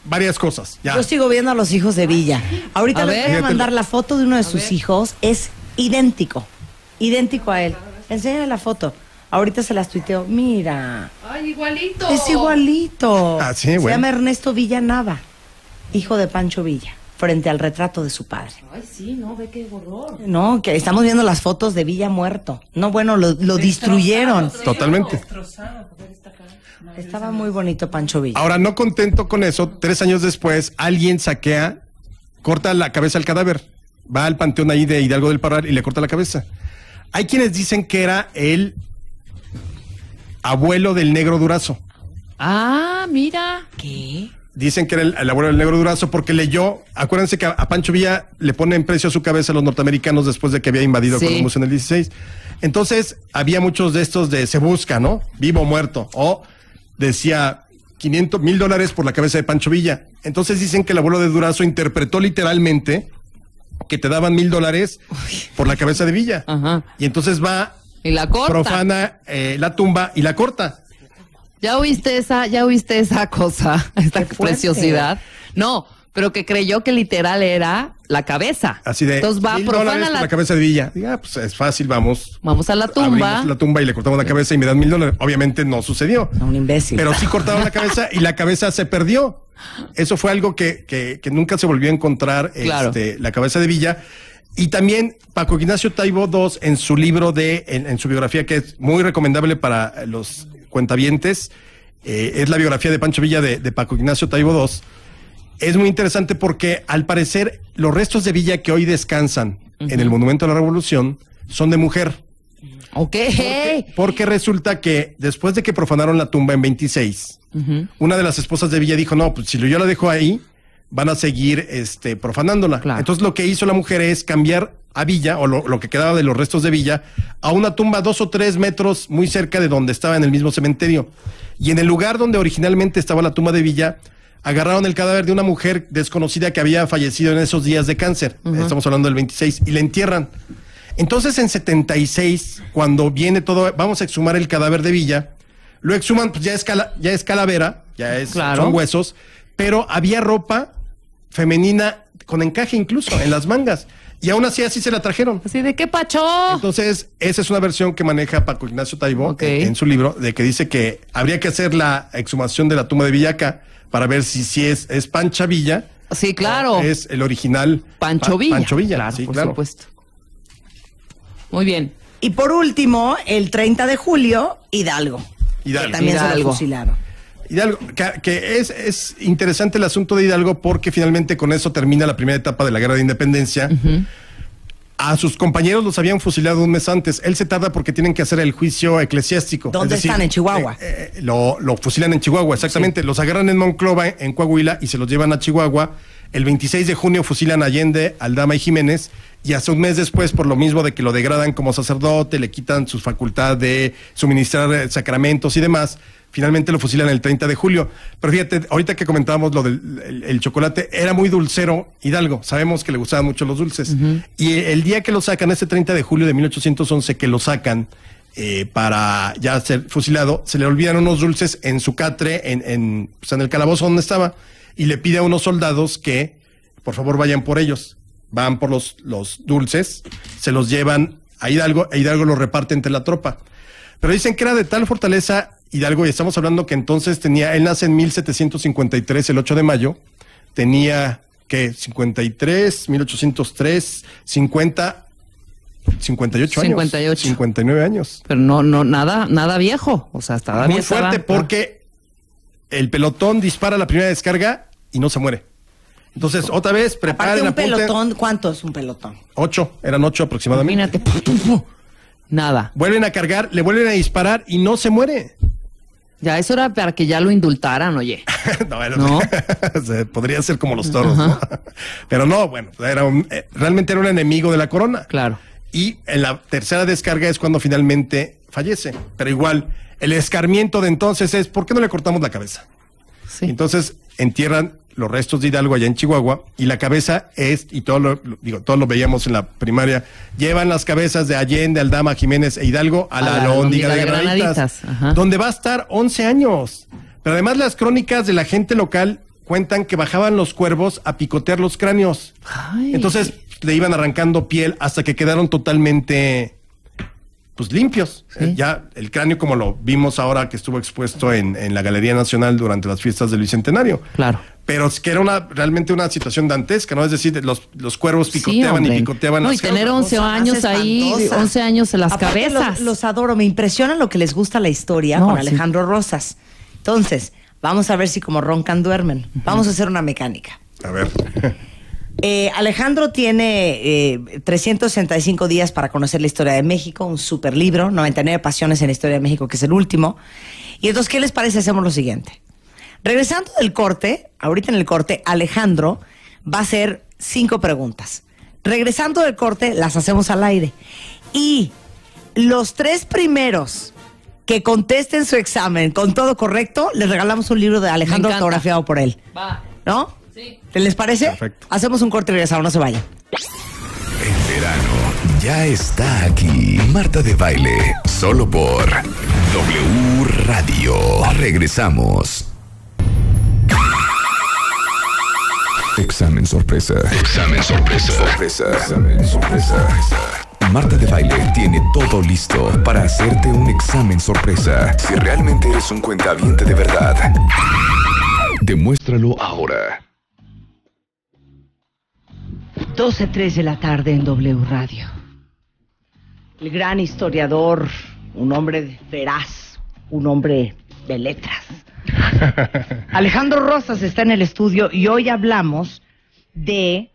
varias cosas. Ya. Yo sigo viendo a los hijos de Villa. Ahorita les voy a mandar la foto de uno de sus hijos. Es idéntico a él. Enséñale la foto. Ahorita se las tuiteo. Mira. Ay, igualito. Es igualito. Ah, sí, Se bueno. llama Ernesto Villanava, hijo de Pancho Villa, frente al retrato de su padre. Ay, sí, no, ve qué horror. No, que estamos viendo las fotos de Villa muerto. No, bueno, lo destruyeron. Totalmente. Estaba muy bonito Pancho Villa. Ahora, no contento con eso, 3 años después, alguien corta la cabeza al cadáver. Va al panteón ahí de Hidalgo del Parral y le corta la cabeza. Hay quienes dicen que era el abuelo del Negro Durazo. Ah, mira. ¿Qué? Dicen que era el abuelo del Negro Durazo porque acuérdense que a Pancho Villa le ponen precio a su cabeza a los norteamericanos después de que había invadido Columbus en el 16. Entonces, había muchos de estos de se busca, ¿no? Vivo o muerto. O decía $500,000 por la cabeza de Pancho Villa. Entonces dicen que el abuelo de Durazo interpretó literalmente que te daban $1,000 por la cabeza de Villa. Ajá. Y entonces va, Y la corta. profana la tumba y la corta. ¿Ya oíste esa cosa? Esta Qué fuerte. preciosidad. No, pero que creyó que literal era la cabeza. Así de Entonces va, $1,000 profana por la... la cabeza de Villa. Diga, pues es fácil, vamos Vamos a la tumba. abrimos la tumba y le cortamos la cabeza y me dan $1,000. Obviamente no sucedió. Un imbécil. Pero sí cortaron la cabeza y la cabeza se perdió. Eso fue algo que nunca se volvió a encontrar, Claro. La cabeza de Villa. Y también Paco Ignacio Taibo II, en su libro en su biografía, que es muy recomendable para los cuentavientes, es la biografía de Pancho Villa de Paco Ignacio Taibo II. Es muy interesante porque, al parecer, los restos de Villa que hoy descansan en el Monumento a la Revolución son de mujer. Ok. Porque resulta que después de que profanaron la tumba en 26, una de las esposas de Villa dijo, no, pues si yo la dejo ahí, van a seguir profanándola. Claro. Entonces lo que hizo la mujer es cambiar a Villa, o lo que quedaba de los restos de Villa, a una tumba 2 o 3 metros muy cerca de donde estaba en el mismo cementerio. Y en el lugar donde originalmente estaba la tumba de Villa, agarraron el cadáver de una mujer desconocida que había fallecido en esos días de cáncer. Estamos hablando del 26, y la entierran. Entonces en 76, cuando viene todo, vamos a exhumar el cadáver de Villa, lo exhuman, pues ya es calavera, Claro. son huesos, pero había ropa femenina con encaje incluso en las mangas, y aún así se la trajeron. Así de qué pacho. Entonces, esa es una versión que maneja Paco Ignacio Taibo Ok. en su libro, de que dice que habría que hacer la exhumación de la tumba de Villaca para ver si es Pancha Villa. Sí, claro. O es el original Pancho Villa. Pancho Villa, Claro, sí, por claro. supuesto. Muy bien. Y por último, el 30 de julio, Hidalgo. Hidalgo. Que también se Hidalgo. lo fusilaron. Hidalgo, que es interesante el asunto de Hidalgo porque finalmente con eso termina la primera etapa de la Guerra de Independencia. A sus compañeros los habían fusilado un mes antes. Él se tarda porque tienen que hacer el juicio eclesiástico. ¿Dónde Es decir, están? ¿En Chihuahua? Lo fusilan en Chihuahua, exactamente. Los agarran en Monclova, en Coahuila, y se los llevan a Chihuahua. El 26 de junio fusilan a Allende, Aldama y Jiménez, y hasta un mes después, por lo mismo de que lo degradan como sacerdote, le quitan su facultad de suministrar sacramentos y demás, finalmente lo fusilan el 30 de julio. Pero fíjate, ahorita que comentábamos lo del el chocolate, era muy dulcero Hidalgo, sabemos que le gustaban mucho los dulces. Y el día que lo sacan, ese 30 de julio de 1811, que lo sacan para ya ser fusilado, se le olvidan unos dulces en su catre, en el calabozo donde estaba, y le pide a unos soldados que, por favor, vayan por ellos. Van por los dulces, se los llevan a Hidalgo, e Hidalgo los reparte entre la tropa. Pero dicen que era de tal fortaleza Hidalgo, y estamos hablando que entonces él nace en 1753, el 8 de mayo, tenía, ¿qué? 53, 1803, 50, 58 años. 58. 59 años. Pero no, nada viejo. O sea, estaba muy fuerte porque el pelotón dispara la primera descarga y no se muere. Entonces, otra vez, preparen, aparte un pelotón, ¿cuánto es un pelotón? 8, eran 8 aproximadamente. Imagínate. Nada. Vuelven a cargar, le vuelven a disparar y no se muere. Ya, eso era para que ya lo indultaran, oye. ¿No? Podría ser como los toros, ¿no? Pero no, bueno, realmente era un enemigo de la corona. Claro. Y en la tercera descarga es cuando finalmente fallece. Pero igual, el escarmiento de entonces es, ¿por qué no le cortamos la cabeza? Sí. Entonces, entierran los restos de Hidalgo allá en Chihuahua, y la cabeza y todos lo veíamos en la primaria, llevan las cabezas de Allende, Aldama, Jiménez e Hidalgo a la Alhóndiga de Granaditas, donde va a estar 11 años. Pero además las crónicas de la gente local cuentan que bajaban los cuervos a picotear los cráneos. Ay. Entonces le iban arrancando piel hasta que quedaron totalmente limpios. ¿Sí? Ya el cráneo, como lo vimos ahora que estuvo expuesto en la Galería Nacional durante las fiestas del Bicentenario. Claro. Pero es que era realmente una situación dantesca, ¿no? Es decir, los cuervos picoteaban y picoteaban. No, y tener 11 años ahí, 11 años en las cabezas. Los adoro, me impresiona lo que les gusta la historia con Alejandro Rosas. Entonces, vamos a ver si como roncan duermen. Vamos a hacer una mecánica. A ver. Alejandro tiene 365 días para conocer la historia de México, un super libro, 99 pasiones en la historia de México, que es el último. Y entonces, ¿qué les parece? Hacemos lo siguiente. Regresando del corte, ahorita en el corte, Alejandro va a hacer 5 preguntas. Regresando del corte, las hacemos al aire. Y los 3 primeros que contesten su examen con todo correcto, les regalamos un libro de Alejandro autografiado por él. Va. ¿No? Sí. ¿Les parece? Perfecto. Hacemos un corte y regresamos, no se vayan. El verano ya está aquí. Marta de Baile, solo por W Radio. Regresamos. Examen sorpresa. Examen sorpresa. Examen sorpresa. Marta de Baile tiene todo listo para hacerte un examen sorpresa. Si realmente eres un cuentaviente de verdad, demuéstralo ahora. 12:03 de la tarde en W Radio. El gran historiador, un hombre veraz, un hombre de letras. Alejandro Rosas está en el estudio y hoy hablamos de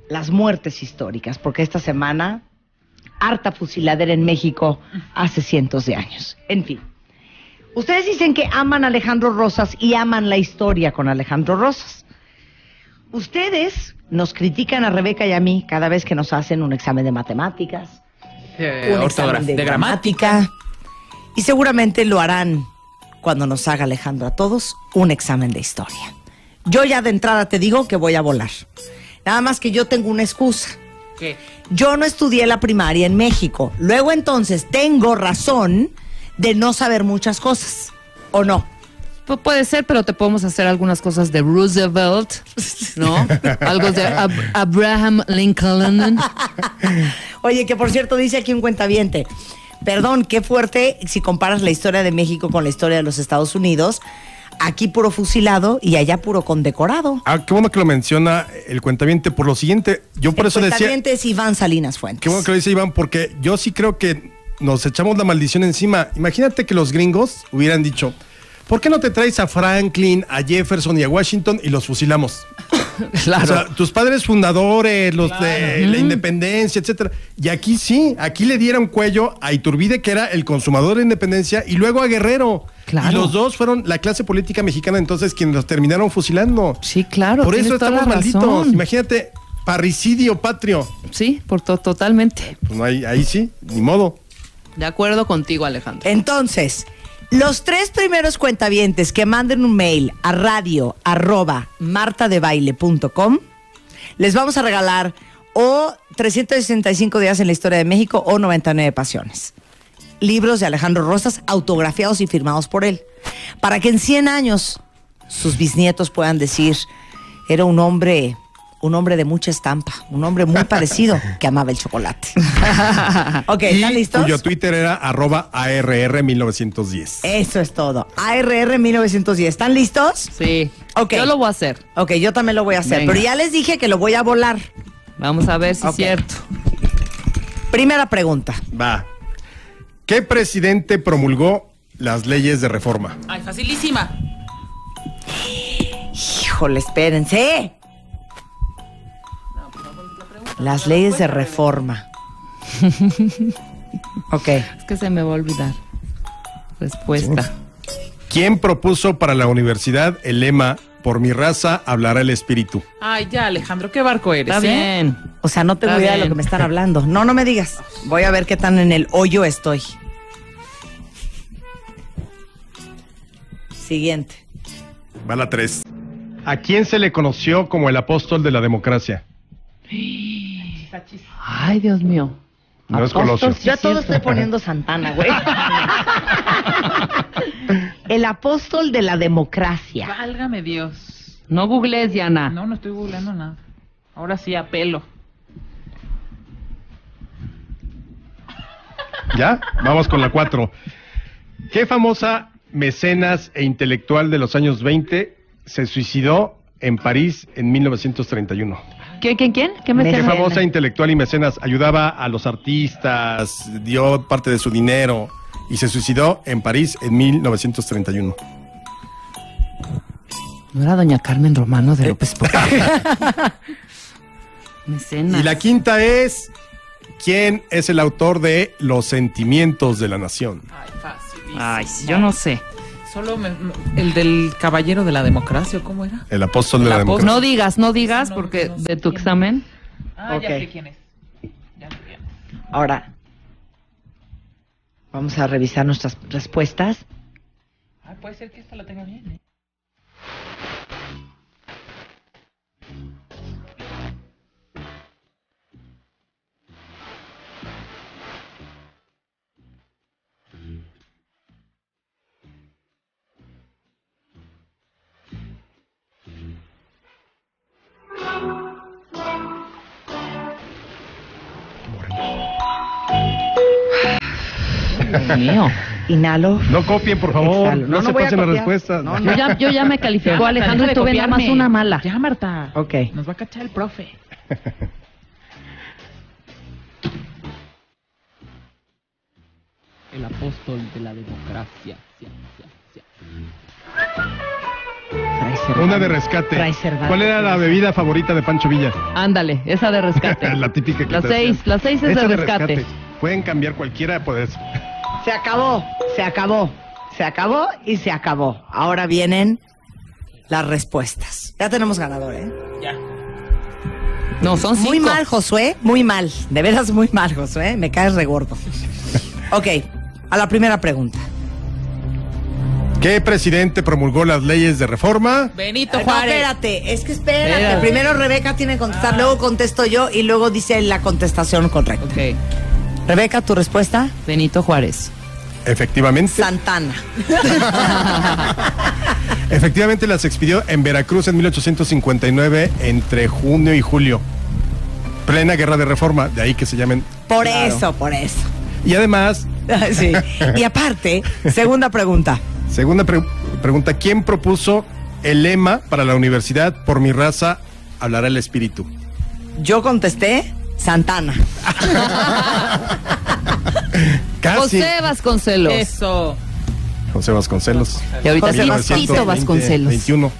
las muertes históricas, porque esta semana, harta fusiladera en México hace cientos de años. En fin, ustedes dicen que aman a Alejandro Rosas y aman la historia con Alejandro Rosas. Ustedes nos critican a Rebeca y a mí cada vez que nos hacen un examen de matemáticas, un examen de gramática, y seguramente lo harán cuando nos haga Alejandro a todos un examen de historia. Yo ya de entrada te digo que voy a volar. Nada más que yo tengo una excusa. ¿Qué? Yo no estudié la primaria en México. Luego entonces tengo razón de no saber muchas cosas. ¿O no? Pues puede ser, pero te podemos hacer algunas cosas de Roosevelt, ¿no? Algo de Abraham Lincoln. Oye, que por cierto dice aquí un cuentaviente. Perdón, qué fuerte si comparas la historia de México con la historia de los Estados Unidos. Aquí puro fusilado y allá puro condecorado. Ah, qué bueno que lo menciona el cuentaviente. Por lo siguiente, yo por eso decía... El cuentaviente es Iván Salinas Fuentes. Qué bueno que lo dice Iván, porque yo sí creo que nos echamos la maldición encima. Imagínate que los gringos hubieran dicho, ¿por qué no te traes a Franklin, a Jefferson y a Washington y los fusilamos? Claro. O sea, tus padres fundadores, los de la independencia, etcétera. Y aquí sí, aquí le dieron cuello a Iturbide, que era el consumador de independencia, y luego a Guerrero. Claro. Y los dos fueron la clase política mexicana, entonces quienes los terminaron fusilando. Sí, claro. Por eso tienes toda estamos la malditos. razón. Imagínate, parricidio patrio. Sí, totalmente. Pues no, ahí sí, ni modo. De acuerdo contigo, Alejandro. Entonces, los 3 primeros cuentavientes que manden un mail a radio@martadebaile.com, les vamos a regalar o 365 días en la historia de México o 99 pasiones. Libros de Alejandro Rosas, autografiados y firmados por él. Para que en 100 años sus bisnietos puedan decir, era un hombre de mucha estampa, un hombre muy parecido que amaba el chocolate. Ok, ¿están listos? Cuyo Twitter era @ARR1910. Eso es todo. ARR 1910. ¿Están listos? Sí. Ok. Yo lo voy a hacer. Ok, yo también lo voy a hacer. Venga. Pero ya les dije que lo voy a volar. Vamos a ver si Ok. es cierto. Primera pregunta. Va. ¿Qué presidente promulgó las leyes de reforma? Ay, facilísima. Híjole, espérense. Las leyes de reforma. Ok. Es que se me va a olvidar. Respuesta. ¿Quién propuso para la universidad el lema "Por mi raza hablará el espíritu"? Ay, ya, Alejandro, ¿qué barco eres? Está bien. O sea, no tengo Está idea de lo bien. que me están hablando. No me digas. Voy a ver qué tan en el hoyo estoy. Siguiente. Va la 3. ¿A quién se le conoció como el apóstol de la democracia? Ay, Dios mío. No es Apóstol, Colosio. sí, Yo a todos cierto. estoy poniendo Santana, güey. El apóstol de la democracia. Válgame Dios. No googlees, Diana. No estoy googleando nada. Ahora sí, apelo. ¿Ya? Vamos con la 4. ¿Qué famosa mecenas e intelectual de los años 20 se suicidó en París en 1931? ¿Quién? ¿Qué ¿Qué mecenas? famosa intelectual y mecenas ayudaba a los artistas, dio parte de su dinero y se suicidó en París en 1931? ¿No era doña Carmen Romano de López Portillo? Mecenas. Y la 5ª es: ¿quién es el autor de Los sentimientos de la nación? Ay, facilísimo. Ay, sí, yo no sé. Solo el del caballero de la democracia, ¿o ¿cómo era? El apóstol de la El apóstol. democracia. No digas No, porque no sé de tu quién. examen. Ah, Ok. ya sé quién es. Ya sé quién es. Ahora, vamos a revisar nuestras respuestas. Ah, puede ser que esta la tenga bien, ¿eh? Dios mío. Inhalo. No copien, por favor. Exhalo. No, se voy a pasen las copiar. respuestas. No, no. Yo ya me calificó, Alejandro, y tuve nada más una mala. Ya, Marta. Ok. Nos va a cachar el profe. El apóstol de la democracia. Trae Cervantes. Una de rescate. Trae Cervantes. ¿Cuál era la bebida favorita de Pancho Villa? Ándale, esa de rescate. La típica que La te 6, hacían. la 6 es Esa de rescate. Pueden cambiar cualquiera, pues. Se acabó, se acabó, se acabó y se acabó. Ahora vienen las respuestas. Ya tenemos ganador, ¿eh? Ya. No, son 5. Muy mal, Josué, muy mal. De veras muy mal, Josué. Me caes regordo. Ok, a la primera pregunta. ¿Qué presidente promulgó las leyes de reforma? Benito No, Juárez. espérate, es que espérate. Espérate. Primero Rebeca tiene que contestar, luego contesto yo y luego dice la contestación correcta. Ok. Rebeca, ¿tu respuesta? Benito Juárez. Efectivamente. Santana. Efectivamente las expidió en Veracruz en 1859 entre junio y julio. Plena guerra de reforma, de ahí que se llamen. Por Claro. eso, por eso. Y además, Sí. Y aparte, segunda pregunta. segunda pregunta, ¿quién propuso el lema para la universidad "Por mi raza hablará el espíritu"? Yo contesté Santana. Casi. José Vasconcelos. Eso. José Vasconcelos. Y ahorita José sí, Vasconcelos. Tito Vasconcelos. 21.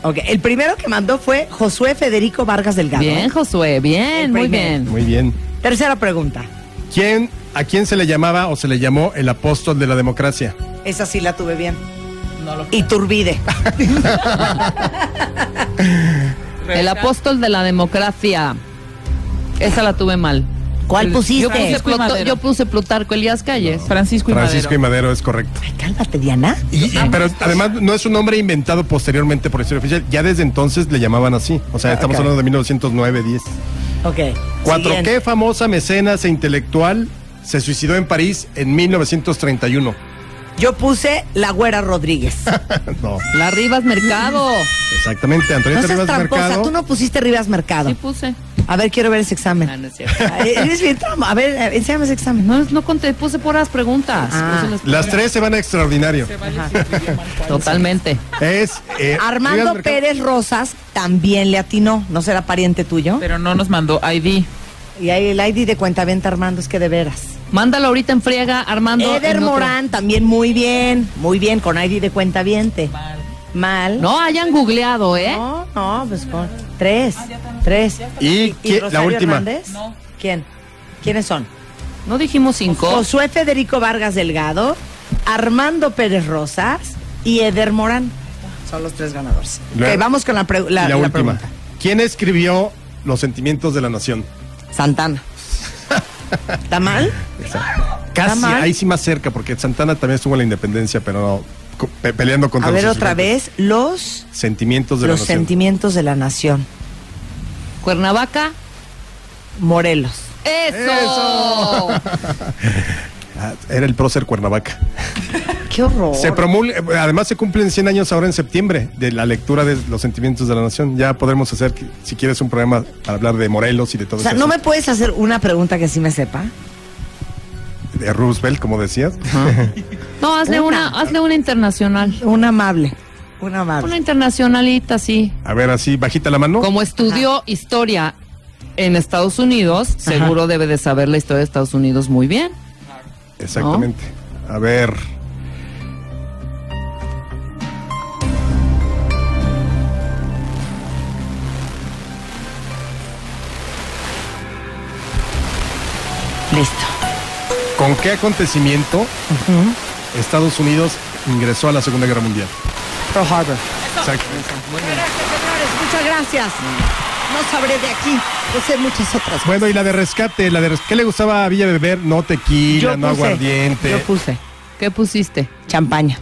Ok, el primero que mandó fue Josué Federico Vargas Delgado. Bien, Josué, bien, El muy primero. bien. Muy bien. Tercera pregunta. ¿A quién se le llamaba o se le llamó el apóstol de la democracia? Esa sí la tuve bien. Iturbide. El apóstol de la democracia. Esa la tuve mal. ¿Cuál pusiste? Yo puse Plutarco Elías Calles. Francisco y Madero, es correcto. Ay, cálmate, Diana. Pero además no es un nombre inventado posteriormente por la historia oficial. Ya desde entonces le llamaban así. O sea, estamos hablando de 1909, 10. Ok. 4. Siguiente. ¿Qué famosa mecenas e intelectual se suicidó en París en 1931? Yo puse La Güera Rodríguez. No, La Rivas Mercado. exactamente. No Antonieta seas Rivas tramposa, Mercado. tú no pusiste Rivas Mercado. Sí puse. A ver, quiero ver ese examen. No es cierto. Eres bien trampa. A ver, enséñame ese examen. No conté, puse puras preguntas. Ah. Puse Las 3 se van a extraordinario. Totalmente. Es Armando Rivas Mercado. Pérez Rosas también le atinó. ¿No será pariente tuyo? Pero no nos mandó ID. Y ahí el ID de cuentaventa Armando, es que de veras. Mándalo ahorita en friega, Armando. Eder en otro. Morán también muy bien, con ID de cuentaviente. Mal. No hayan googleado, ¿eh? No, pues con 3. ¿Y quién- la Rosario última? Hernández? No. ¿Quién? ¿Quiénes son? No dijimos 5. Josué Federico Vargas Delgado, Armando Pérez Rosas y Eder Morán. Son los 3 ganadores. Luego- Ok, vamos con la Y la última. pregunta. ¿Quién escribió Los sentimientos de la nación? Santana. ¿Está mal? Casi, mal? ahí sí más cerca, porque Santana también estuvo en la independencia, pero no, peleando contra A ver los otra insurgentes. vez, los Sentimientos de la nación. sentimientos de la nación. Cuernavaca. Morelos. ¡Eso! Ah, era el prócer Cuernavaca. ¡Qué horror! Se promulga, además se cumplen 100 años ahora en septiembre de la lectura de Los sentimientos de la nación. Ya podremos hacer, si quieres, un programa para hablar de Morelos y de todo O sea, eso. ¿no me puedes hacer una pregunta que sí me sepa? De Roosevelt, como decías. No, hazle una internacional. Una amable. Una internacionalita, sí. A ver, así, bajita la mano. Como estudió historia en Estados Unidos, seguro debe de saber la historia de Estados Unidos muy bien. Exactamente. A ver. Listo. ¿Con qué acontecimiento Estados Unidos ingresó a la Segunda Guerra Mundial? Pearl Harbor. Exacto. Señores, muchas gracias. No sabré de aquí. Yo sé muchas otras cosas. Bueno, y la de rescate, ¿qué le gustaba a Villa beber? No tequila, no aguardiente. Yo puse ¿Qué pusiste? champaña.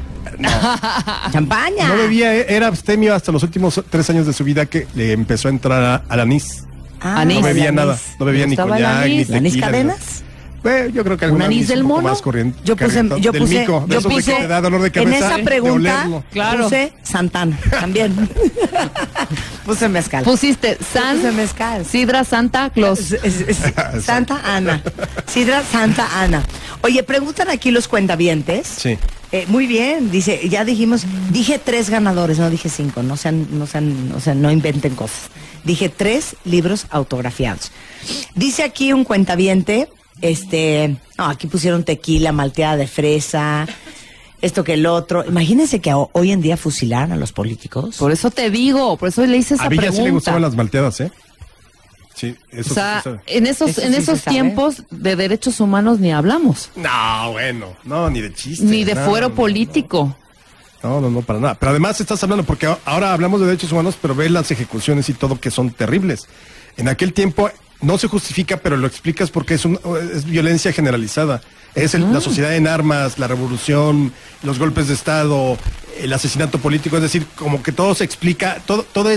Champaña. No bebía, era abstemio hasta los últimos 3 años de su vida que le empezó a entrar al anís. Anís. No bebía el nada, anís. no bebía ¿Le ni gustaba el coñac, ni anís? tequila. ¿Anís ni Cadenas? nada. Bueno, yo creo que algún anís del un poco mono? más corriente. Yo puse, del yo mico, de esos de que te da dolor de en cabeza, esa de pregunta olerlo. Claro. puse Santana, también. Puse mezcal. Pusiste Puse mezcal. Sidra Santa Claus. Santa Ana. Sidra Santa Ana. Oye, preguntan aquí los cuentavientes. Sí. Muy bien, dice, ya dijimos, dije 3 ganadores, no dije 5, no inventen cosas. Dije 3 libros autografiados. Dice aquí un cuentaviente, aquí pusieron tequila, malteada de fresa, esto que el otro. Imagínense que hoy en día fusilaran a los políticos. Por eso te digo, por eso le hice esa A Villa pregunta. sí le gustaban las malteadas, ¿eh? Sí, eso O sea, sí se sabe. en esos Eso sí se sabe. tiempos de derechos humanos ni hablamos, No, bueno, no, ni de chiste. ni de no, fuero no, político. No, para nada. Pero además estás hablando, porque ahora hablamos de derechos humanos, pero ves las ejecuciones y todo que son terribles. En aquel tiempo no se justifica, pero lo explicas porque es violencia generalizada. Es la sociedad en armas, la revolución, los golpes de Estado, el asesinato político. Es decir, como que todo se explica, todo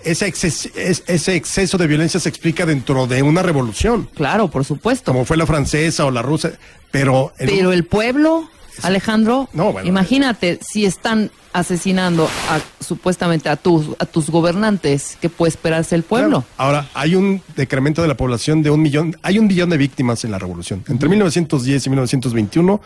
ese exceso de violencia se explica dentro de una revolución, Claro, por supuesto. como fue la francesa o la rusa. Pero Pero el pueblo, Alejandro, No, bueno. imagínate si están asesinando supuestamente a tus gobernantes, ¿qué puede esperarse el pueblo? Claro. Ahora, hay un decremento de la población de 1 millón. Hay 1 billón de víctimas en la revolución. Entre 1910 y 1921,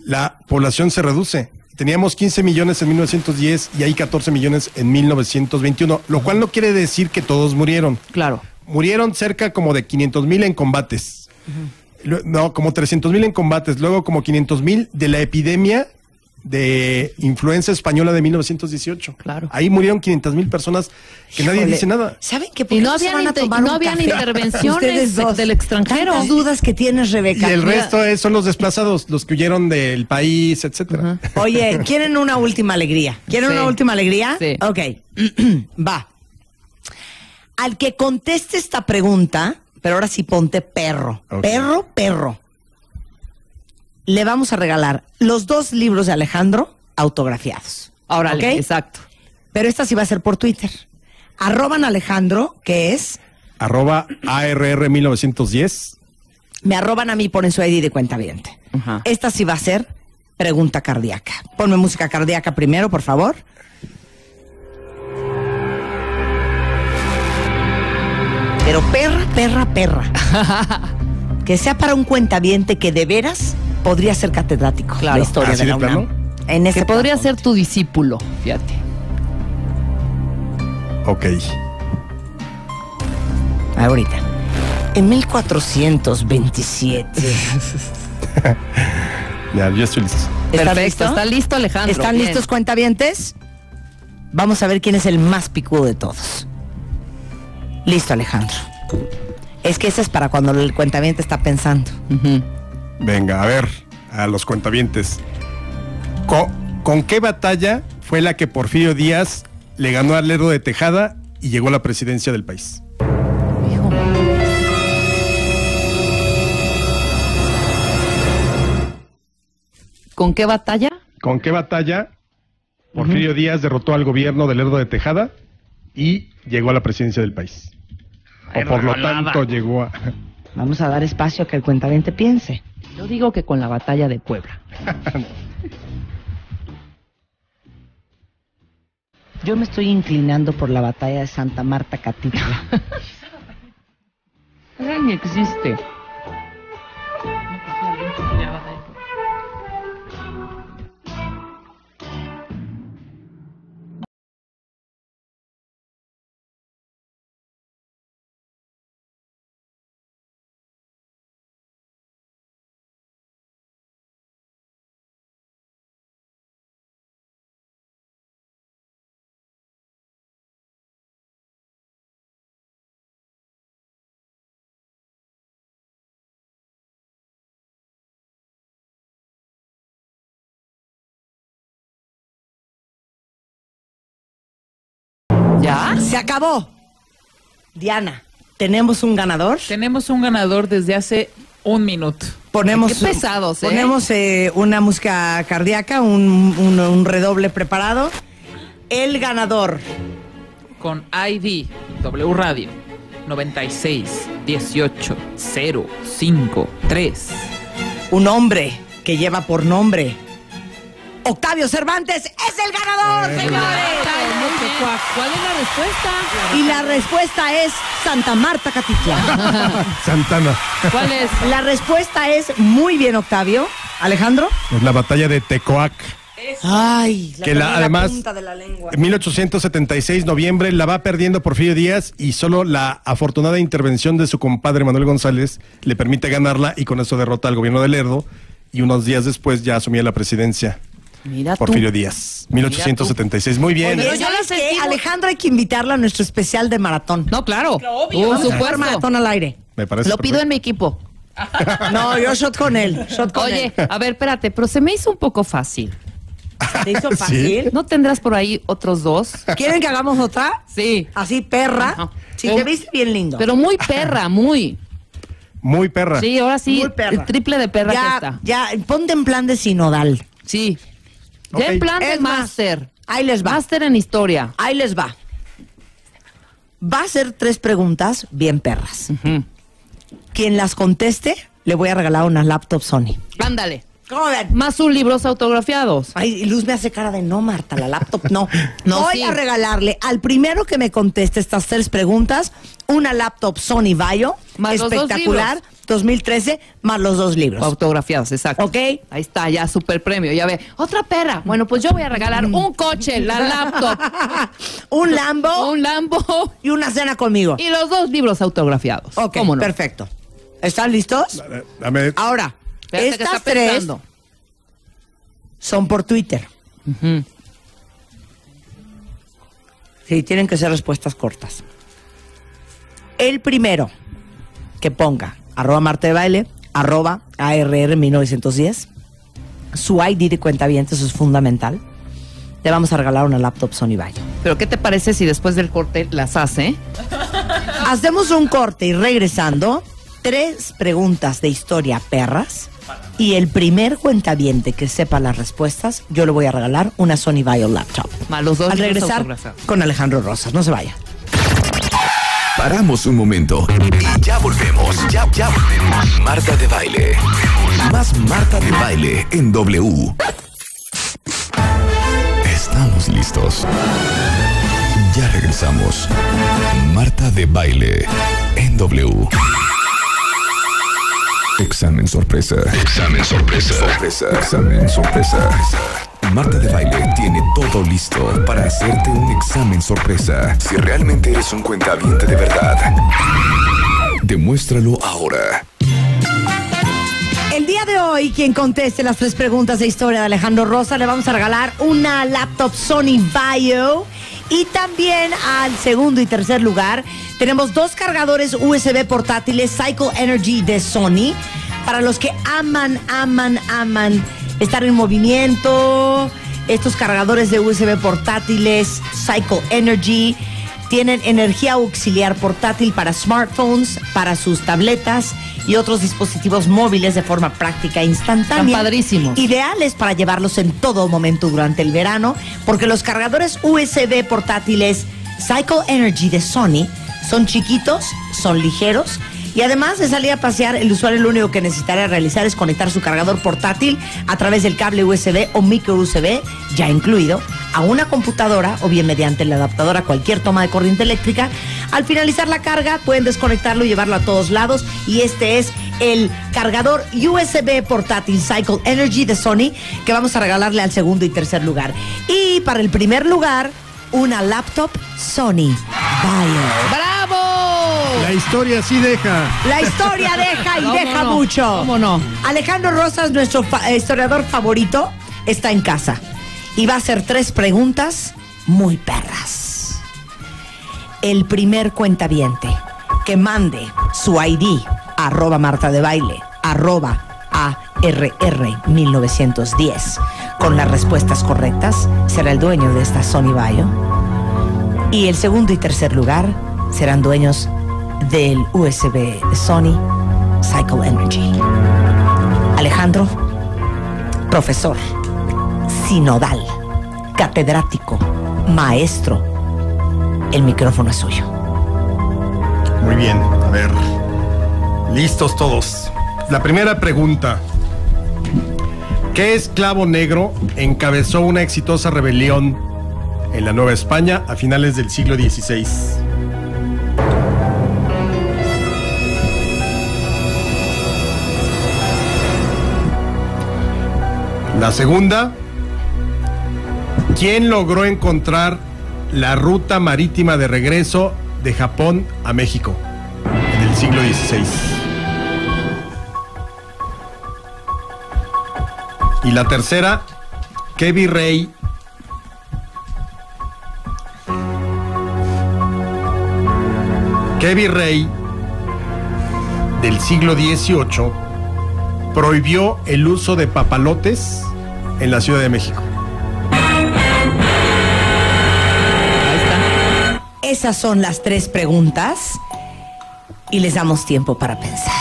la población se reduce. Teníamos 15 millones en 1910 y hay 14 millones en 1921, lo cual no quiere decir que todos murieron. Claro. Murieron cerca como de 500,000 en combates. No, como 300,000 en combates. Luego como 500,000 de la epidemia de influenza española de 1918. Claro. Ahí murieron 500,000 personas que nadie Híjole, dice nada. ¿Saben qué? Y no habían, intervenciones Ustedes dos. del extranjero. Tantas dudas que tienes, Rebeca. Y el Mira, resto son los desplazados, los que huyeron del país, etcétera. Oye, ¿quieren una última alegría? ¿Quieren Sí. una última alegría? Sí. Ok, va. Al que conteste esta pregunta, pero ahora sí ponte perro. Ok. Perro. Le vamos a regalar los 2 libros de Alejandro autografiados. Órale, ¿Ok? exacto. Pero esta sí va a ser por Twitter. @ Alejandro, que es... @ARR1910. Me arroban a mí, ponen su ID de cuentaviente. Ajá. Esta sí va a ser pregunta cardíaca. Ponme música cardíaca primero, por favor. Pero perra. Que sea para un cuentaviente que de veras podría ser catedrático. Claro. La historia ¿Así de la de plano? UNAM. En ese Que podría plan. ser tu discípulo, fíjate. Ok. Ahorita. En 1427. Ya, yo estoy listo. ¿Están Perfecto. listos? Está listo, Alejandro. ¿Están Bien. listos, cuentavientes? Vamos a ver quién es el más picudo de todos. Listo, Alejandro. Es que ese es para cuando el cuentaviente está pensando. Ujú. Venga, a ver, a los cuentavientes. ¿Con qué batalla fue la que Porfirio Díaz le ganó al Lerdo de Tejada y llegó a la presidencia del país? Hijo. ¿Con qué batalla? ¿Con qué batalla Porfirio Díaz derrotó al gobierno del Lerdo de Tejada y llegó a la presidencia del país? O por lo tanto llegó a... Vamos a dar espacio a que el cuentaviente piense. Yo digo que con la batalla de Puebla. Yo me estoy inclinando por la batalla de Santa Marta Catitla. Esa ni existe. ¿Ya? ¡Se acabó! Diana, ¿tenemos un ganador? Tenemos un ganador desde hace 1 minuto. Ponemos, Qué pesados, ¿eh? Ponemos una música cardíaca, un redoble preparado. El ganador. Con ID W Radio 96 18 0 5 3. Un hombre que lleva por nombre Octavio Cervantes es el ganador, señores. ¿Cuál es la respuesta? Y la respuesta es Santa Marta Catitla. Santana. ¿Cuál es? La respuesta es muy bien, Octavio. Alejandro. Es la batalla de Tecoac. Ay, Que tenía además, punta de la lengua. en 1876, noviembre, la va perdiendo Porfirio Díaz y solo la afortunada intervención de su compadre Manuel González le permite ganarla y con eso derrota al gobierno de Lerdo y unos días después ya asumía la presidencia Mira Porfirio tú. Díaz. 1876. Muy bien. Oye, Pero yo ¿sabes las qué? estimo- Alejandro, hay que invitarla a nuestro especial de maratón. No, claro. Obvio. Por Vamos a jugar supuesto. maratón al aire. Me parece Lo pido perfecto. en mi equipo. No, yo shot con él. Shot con Oye, él. a ver, espérate, pero se me hizo un poco fácil. ¿Te hizo ¿Sí? fácil? ¿No tendrás por ahí otros 2? ¿Quieren que hagamos otra? Sí. Así, perra. Ajá. Si te viste bien lindo. Pero muy perra, muy. Muy perra. Sí, ahora sí, Muy perra. el triple de perra que ya, está. ya, ponte en plan de sinodal. Sí. Ok. Ya en plan de Es más, máster. ahí les va. Máster en historia. Ahí les va. Va a ser 3 preguntas bien perras. Quien las conteste, le voy a regalar una laptop Sony. Ándale. ¿Cómo ven? Más sus libros autografiados. Ay, y Luz me hace cara de no, Marta, la laptop no. No, Voy sí. a regalarle al primero que me conteste estas 3 preguntas una laptop Sony Vaio Más los 2 espectacular, libros. 2013, más los 2 libros. Autografiados, exacto. ¿Ok? Ahí está, ya super premio. Ya ve. Otra perra. Bueno, pues yo voy a regalar un coche, la laptop, Un Lambo un Lambo y una cena conmigo. y los 2 libros autografiados. Ok, ¿Cómo no? perfecto. ¿Están listos? Dame. Ahora, Espérate que estas está 3 pensando. son por Twitter. Ujú. Sí, tienen que ser respuestas cortas. El primero que ponga @Marta de Baile, @ARR1910, su ID de cuentavientes, eso es fundamental. Le vamos a regalar una laptop Sony Vaio. Pero ¿qué te parece si después del corte las hace? Hacemos un corte y regresando, 3 preguntas de historia perras. Y el primer cuentaviente que sepa las respuestas, yo le voy a regalar una Sony Vaio laptop. Más los dos Al libros regresar autografiados. con Alejandro Rosas. No se vaya. Paramos un momento y ya volvemos. Ya volvemos. Marta de Baile. Más Marta de Baile en W. Estamos listos. Ya regresamos. Marta de Baile en W. Examen sorpresa. Examen sorpresa. Examen sorpresa. Marta de Baile tiene todo listo para hacerte un examen sorpresa. Si realmente eres un cuentaviente de verdad, demuéstralo ahora. El día de hoy, quien conteste las 3 preguntas de historia de Alejandro Rosa, le vamos a regalar una laptop Sony Vaio. Y también al segundo y tercer lugar tenemos 2 cargadores USB portátiles Cycle Energy de Sony. Para los que aman estar en movimiento, estos cargadores de USB portátiles Cycle Energy tienen energía auxiliar portátil para smartphones, para sus tabletas y otros dispositivos móviles de forma práctica e instantánea. Están padrísimos. Ideales para llevarlos en todo momento durante el verano, porque los cargadores USB portátiles Cycle Energy de Sony son chiquitos, son ligeros. Y además de salir a pasear, el usuario lo único que necesitará realizar es conectar su cargador portátil a través del cable USB o micro USB, ya incluido, a una computadora o bien mediante el adaptador a cualquier toma de corriente eléctrica. Al finalizar la carga, pueden desconectarlo y llevarlo a todos lados. Y este es el cargador USB portátil Cycle Energy de Sony, que vamos a regalarle al segundo y tercer lugar. Y para el primer lugar, una laptop Sony Vaio. ¡Bravo! La historia sí deja. La historia deja y ¿Cómo deja no? mucho. ¿Cómo no? Alejandro Rosas, nuestro historiador favorito, está en casa y va a hacer 3 preguntas muy perras. El primer cuentaviente que mande su ID @Marta de Baile, @ARR1910 con las respuestas correctas será el dueño de esta Sony Vaio. Y el segundo y tercer lugar serán dueños del USB Sony Cycle Energy. Alejandro, profesor, sinodal, catedrático, maestro, el micrófono es suyo. Muy bien, a ver. Listos todos. La primera pregunta. ¿Qué esclavo negro encabezó una exitosa rebelión en la Nueva España a finales del siglo XVI? La segunda. ¿Quién logró encontrar la ruta marítima de regreso de Japón a México en el siglo XVI? Y la tercera, ¿qué virrey del siglo XVIII prohibió el uso de papalotes en la Ciudad de México? Esas son las 3 preguntas y les damos tiempo para pensar.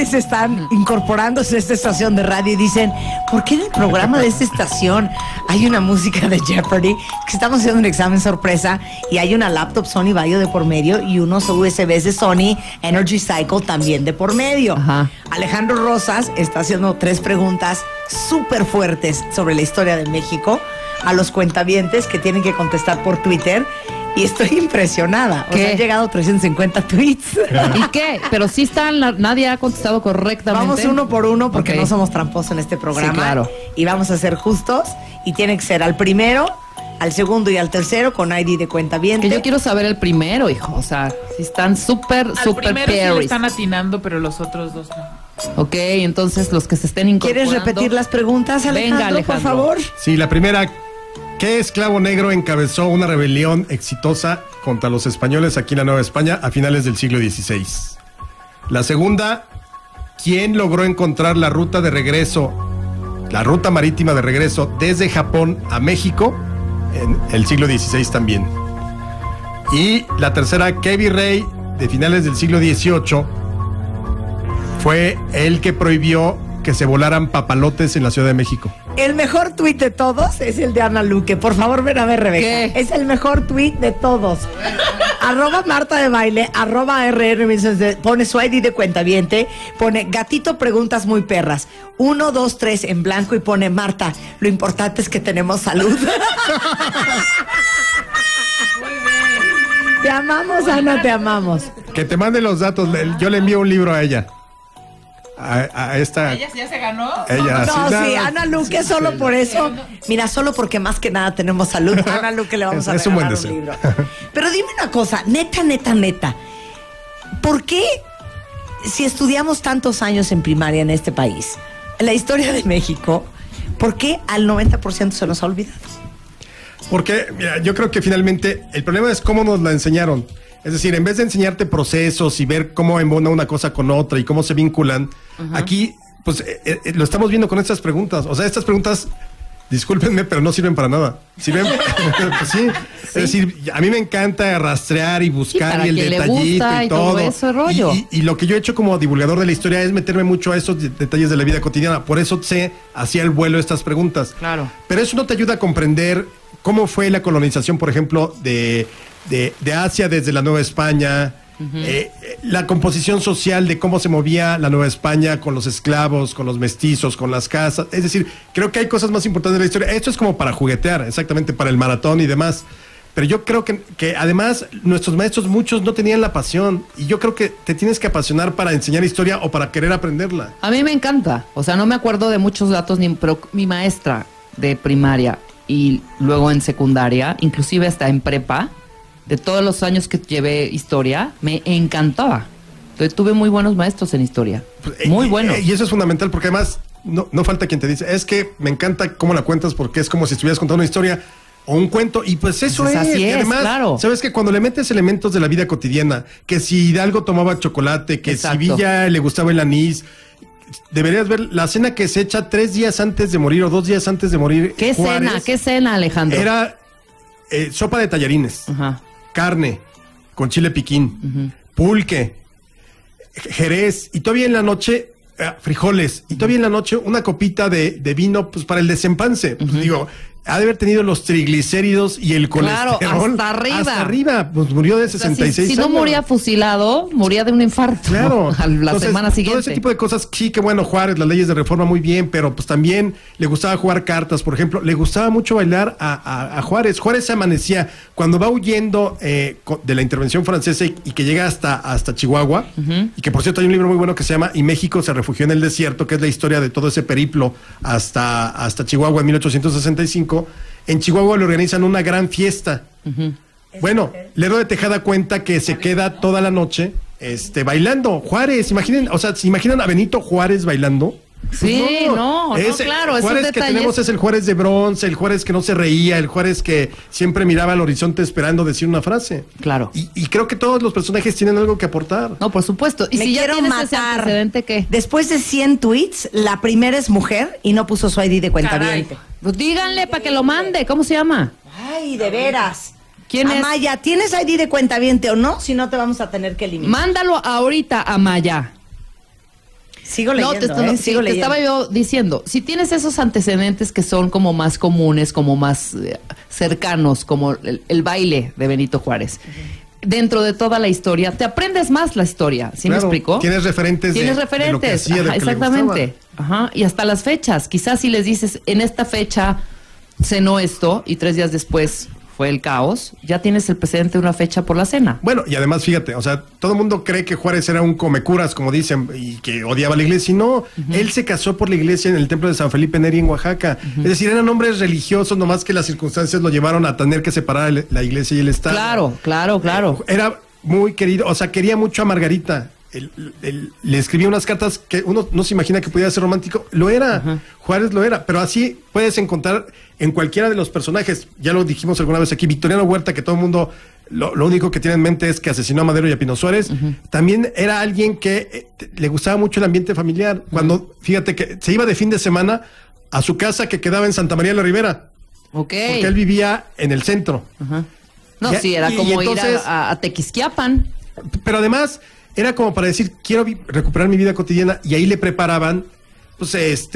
jóvenes están incorporándose a esta estación de radio y dicen, ¿por qué en el programa de esta estación hay una música de Jeopardy? Que estamos haciendo un examen sorpresa y hay una laptop Sony Vaio de por medio y unos USBs de Sony Energy Cycle también de por medio. Ajá. Alejandro Rosas está haciendo 3 preguntas súper fuertes sobre la historia de México a los cuentavientes que tienen que contestar por Twitter. Y estoy impresionada. O sea, han llegado 350 tweets. ¿Y qué? Pero sí están, nadie ha contestado correctamente. Vamos uno por uno porque Ok. no somos tramposos en este programa. Sí, claro. Y vamos a ser justos. Y tiene que ser al primero, al segundo y al tercero con ID de cuentaviente. Que yo quiero saber el primero, hijo. O sea, si están súper, Al súper primero sí le Paris. están atinando, pero los otros dos no. Ok, entonces los que se estén incorporando. ¿Quieres repetir las preguntas, Alejandro, Venga, Alejandro. por favor? Sí, la primera, ¿qué esclavo negro encabezó una rebelión exitosa contra los españoles aquí en la Nueva España a finales del siglo XVI? La segunda, ¿quién logró encontrar la ruta de regreso, la ruta marítima de regreso desde Japón a México en el siglo XVI también? Y la tercera, ¿qué virrey de finales del siglo XVIII fue el que prohibió que se volaran papalotes en la Ciudad de México? El mejor tuit de todos es el de Ana Luque. Por favor, ven a ver, Rebeca. ¿Qué? Es el mejor tuit de todos. @ Marta de Baile, @RR, pone su ID de cuentaviente, pone gatito preguntas muy perras. 1, 2, 3 en blanco y pone Marta, lo importante es que tenemos salud. Te amamos, Ana, te amamos. Que te mande los datos. Yo le envío un libro a ella. A esta. ¿Ella ya se ganó? Ella, No, nada, sí, Ana Luque, solo por eso. Mira, solo porque más que nada tenemos salud. A Ana Luque le vamos a Es un buen regalar un deseo. libro. Pero dime una cosa, neta. ¿Por qué, si estudiamos tantos años en primaria en este país, la historia de México, por qué al 90% se nos ha olvidado? Porque, mira, yo creo que finalmente el problema es cómo nos la enseñaron. Es decir, en vez de enseñarte procesos y ver cómo embona una cosa con otra y cómo se vinculan, aquí, pues, lo estamos viendo con estas preguntas. O sea, estas preguntas, discúlpenme, pero no sirven para nada. Sirven, pues sí. Es decir, a mí me encanta rastrear y buscar para y el quien le detallito gusta y y todo. todo ese rollo. Y lo que yo he hecho como divulgador de la historia es meterme mucho a esos detalles de la vida cotidiana. Por eso hacía el vuelo estas preguntas. Claro. Pero eso no te ayuda a comprender cómo fue la colonización, por ejemplo, de Asia desde la Nueva España, la composición social de cómo se movía la Nueva España con los esclavos, con los mestizos, con las casas. Es decir, creo que hay cosas más importantes de la historia. Esto es como para juguetear, exactamente, para el maratón y demás. Pero yo creo que además nuestros maestros, muchos no tenían la pasión. Y yo creo que te tienes que apasionar para enseñar historia o para querer aprenderla. A mí me encanta. O sea, no me acuerdo de muchos datos, pero mi maestra de primaria y luego en secundaria, inclusive hasta en prepa, de todos los años que llevé historia, me encantaba. Entonces, tuve muy buenos maestros en historia. Muy buenos. Y eso es fundamental porque además no falta quien te dice, es que me encanta cómo la cuentas porque es como si estuvieras contando una historia o un cuento. Y pues eso Pues es. así Y es, además, claro. sabes que cuando le metes elementos de la vida cotidiana, que si Hidalgo tomaba chocolate, que Exacto. si Villa le gustaba el anís, deberías ver la cena que se echa 3 días antes de morir o 2 días antes de morir. ¿Qué Juárez, cena, Alejandro? Era sopa de tallarines, Ajá. carne con chile piquín, pulque, jerez, y todavía en la noche frijoles, y todavía en la noche una copita de vino, pues para el desempance. Pues, digo, ha de haber tenido los triglicéridos y el Claro, colesterol hasta arriba. hasta arriba, pues murió de O sea, 66 si no años. moría fusilado, moría de un infarto. Claro. A la Entonces, semana siguiente. Todo ese tipo de cosas, sí, que bueno, Juárez, las leyes de reforma muy bien, pero pues también le gustaba jugar cartas, por ejemplo, le gustaba mucho bailar a Juárez. Juárez se amanecía cuando va huyendo de la intervención francesa y que llega hasta Chihuahua, y que por cierto hay un libro muy bueno que se llama Y México se refugió en el desierto, que es la historia de todo ese periplo hasta Chihuahua en 1865. En Chihuahua le organizan una gran fiesta. Bueno, Lerdo de Tejada cuenta que se queda toda la noche bailando. Juárez, imaginen, o sea, ¿se imaginan a Benito Juárez bailando? Sí, no, claro, es un Juárez que detalle. tenemos es el Juárez de bronce, el Juárez que no se reía, el Juárez que siempre miraba al horizonte esperando decir una frase. Claro. Y creo que todos los personajes tienen algo que aportar. No, por supuesto. Y Me si ya quiero tienes ese matar. antecedente, ¿qué? Después de 100 tweets, la primera es mujer y no puso su ID de cuentaviente. Pues díganle para que lo mande. ¿Cómo se llama? Ay, de veras. ¿Quién es? Amaya, ¿tienes ID de cuentaviente o no? Si no, te vamos a tener que eliminar. Mándalo ahorita a Maya. Sigo leyendo, te estaba yo diciendo, si tienes esos antecedentes que son como más comunes, como más cercanos, como el baile de Benito Juárez, dentro de toda la historia, te aprendes más la historia, ¿sí me explico? Tienes referentes. Tienes de lo que referentes, hacía, de lo que le exactamente. Ajá, y hasta las fechas. Quizás si les dices, en esta fecha cenó esto y 3 días después fue el caos, ya tienes el precedente de una fecha por la cena. Bueno, y además, fíjate, o sea, todo el mundo cree que Juárez era un comecuras, como dicen, y que odiaba la iglesia, y no, él se casó por la iglesia en el templo de San Felipe Neri en Oaxaca. Es decir, eran hombres religiosos, nomás que las circunstancias lo llevaron a tener que separar la iglesia y el Estado. Claro. Era muy querido, o sea, quería mucho a Margarita. Le escribía unas cartas que uno no se imagina que pudiera ser romántico. Lo era, Juárez lo era, pero así puedes encontrar en cualquiera de los personajes. Ya lo dijimos alguna vez aquí, Victoriano Huerta, que todo el mundo lo único que tiene en mente es que asesinó a Madero y a Pino Suárez. También era alguien que le gustaba mucho el ambiente familiar. Cuando, fíjate que se iba de fin de semana a su casa que quedaba en Santa María de la Ribera. Porque él vivía en el centro. No, sí, era como entonces, ir a Tequisquiapan. Pero además era como para decir, quiero recuperar mi vida cotidiana, y ahí le preparaban, pues,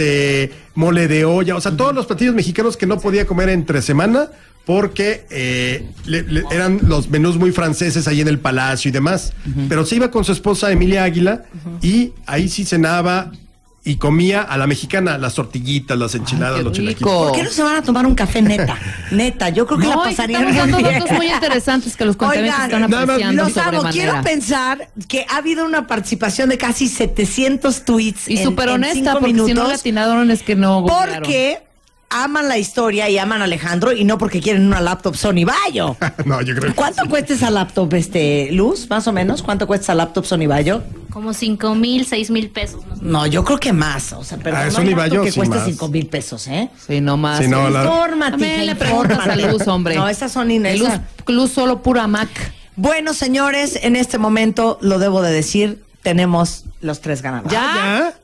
mole de olla, o sea, todos los platillos mexicanos que no podía comer entre semana, porque eran los menús muy franceses ahí en el palacio y demás. Pero se iba con su esposa Emilia Águila, y ahí sí cenaba y comía a la mexicana, las tortillitas, las enchiladas, los chilaquiles. ¿Por qué no se van a tomar un café neta? Neta, yo creo que la pasarían muy bien. Estamos dando datos muy interesantes que los cuentavientes están apreciando. Los amo. Quiero pensar que ha habido una participación de casi 700 tweets y súper honesta, porque minutos, si no le atinaron es que no googlearon. Porque aman la historia y aman a Alejandro, y no porque quieren una laptop Sony Vaio. No, yo creo que ¿Cuánto cuesta esa laptop, Luz? Más o menos, ¿cuánto cuesta esa laptop Sony Vaio? Como 5,000, 6,000 pesos. No, yo creo que más. O sea, pero Sony Vaio que sí cuesta más. 5,000 pesos, ¿eh? Sí, no más. Sí, no, Infórmate, le preguntas a Luz, hombre. No, esa Sony Luz solo pura Mac. Bueno, señores, en este momento, lo debo de decir, tenemos los 3 ganadores. ¿Ya?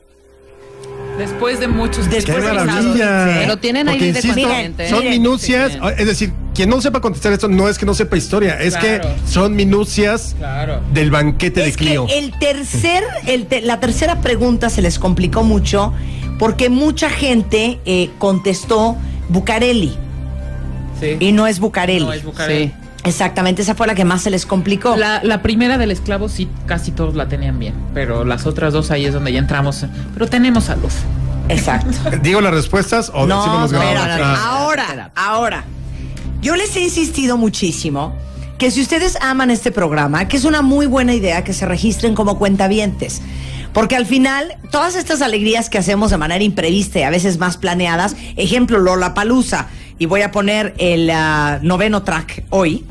Después de muchos... ¡Qué maravilla! Pero tienen ahí de insisto, son minucias, es decir, quien no sepa contestar esto no es que no sepa historia, es que son minucias del banquete de Clio. La tercera pregunta se les complicó mucho porque mucha gente contestó Bucareli. Sí. Y no es Bucareli. No es Bucareli. Sí. Exactamente, esa fue la que más se les complicó. La primera del esclavo sí, casi todos la tenían bien, pero las otras dos ahí es donde ya entramos. Pero tenemos a Luz. Exacto. ¿Digo las respuestas o No, decimos los ganadores? espérate. Ahora, yo les he insistido muchísimo que si ustedes aman este programa, que es una muy buena idea que se registren como cuentavientes. Porque al final, todas estas alegrías que hacemos de manera imprevista y a veces más planeadas, ejemplo, Lollapalooza, y voy a poner el 9º track hoy,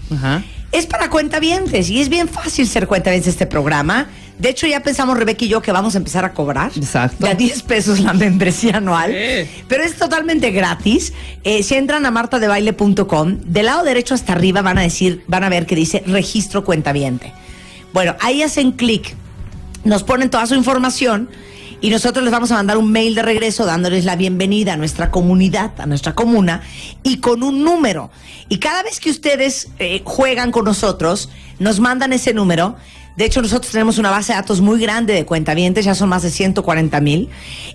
es para cuentavientes, y es bien fácil ser cuentavientes de este programa. De hecho, ya pensamos, Rebeca y yo, que vamos a empezar a cobrar. Exacto. De a 10 pesos la membresía anual. Pero es totalmente gratis. Si entran a martadebaile.com, del lado derecho hasta arriba van a ver que dice registro cuentaviente. Bueno, ahí hacen clic, nos ponen toda su información y nosotros les vamos a mandar un mail de regreso dándoles la bienvenida a nuestra comunidad, a nuestra comuna, y con un número. Y cada vez que ustedes juegan con nosotros, nos mandan ese número. De hecho, nosotros tenemos una base de datos muy grande de cuentavientes, ya son más de 140,000.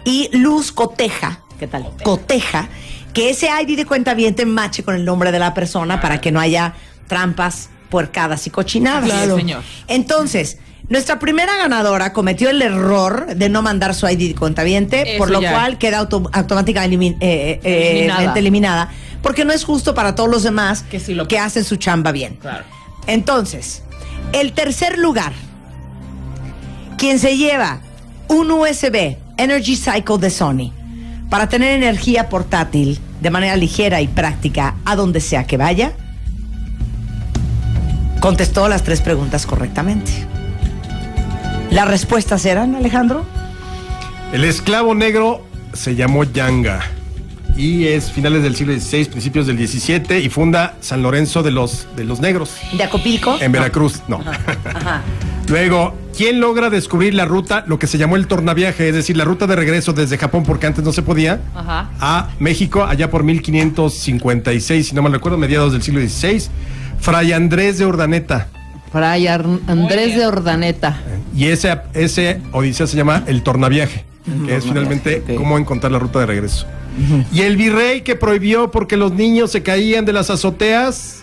Y Luz coteja, ¿qué tal? Coteja que ese ID de cuentaviente mache con el nombre de la persona para que no haya trampas, puercadas y cochinadas. Claro, señor. Entonces, nuestra primera ganadora cometió el error de no mandar su ID de cuentaviente, Eso por lo ya. cual queda automáticamente eliminada, porque no es justo para todos los demás Que sí lo que hacen su chamba bien. Claro. Entonces, el tercer lugar, quien se lleva un USB Energy Cycle de Sony para tener energía portátil de manera ligera y práctica a donde sea que vaya, contestó las 3 preguntas correctamente. ¿Las respuestas eran, Alejandro? El esclavo negro se llamó Yanga y es finales del siglo XVI, principios del XVII, y funda San Lorenzo de los Negros ¿De Acopilco? en Veracruz. No. Ajá. Luego, ¿quién logra descubrir la ruta, lo que se llamó el tornaviaje, es decir, la ruta de regreso desde Japón, porque antes no se podía, a México, allá por 1556, si no mal recuerdo, mediados del siglo XVI? Fray Andrés de Urdaneta. Fray Andrés de Urdaneta. Y ese odisea se llama el tornaviaje. que es finalmente cómo encontrar la ruta de regreso. Y el virrey que prohibió porque los niños se caían de las azoteas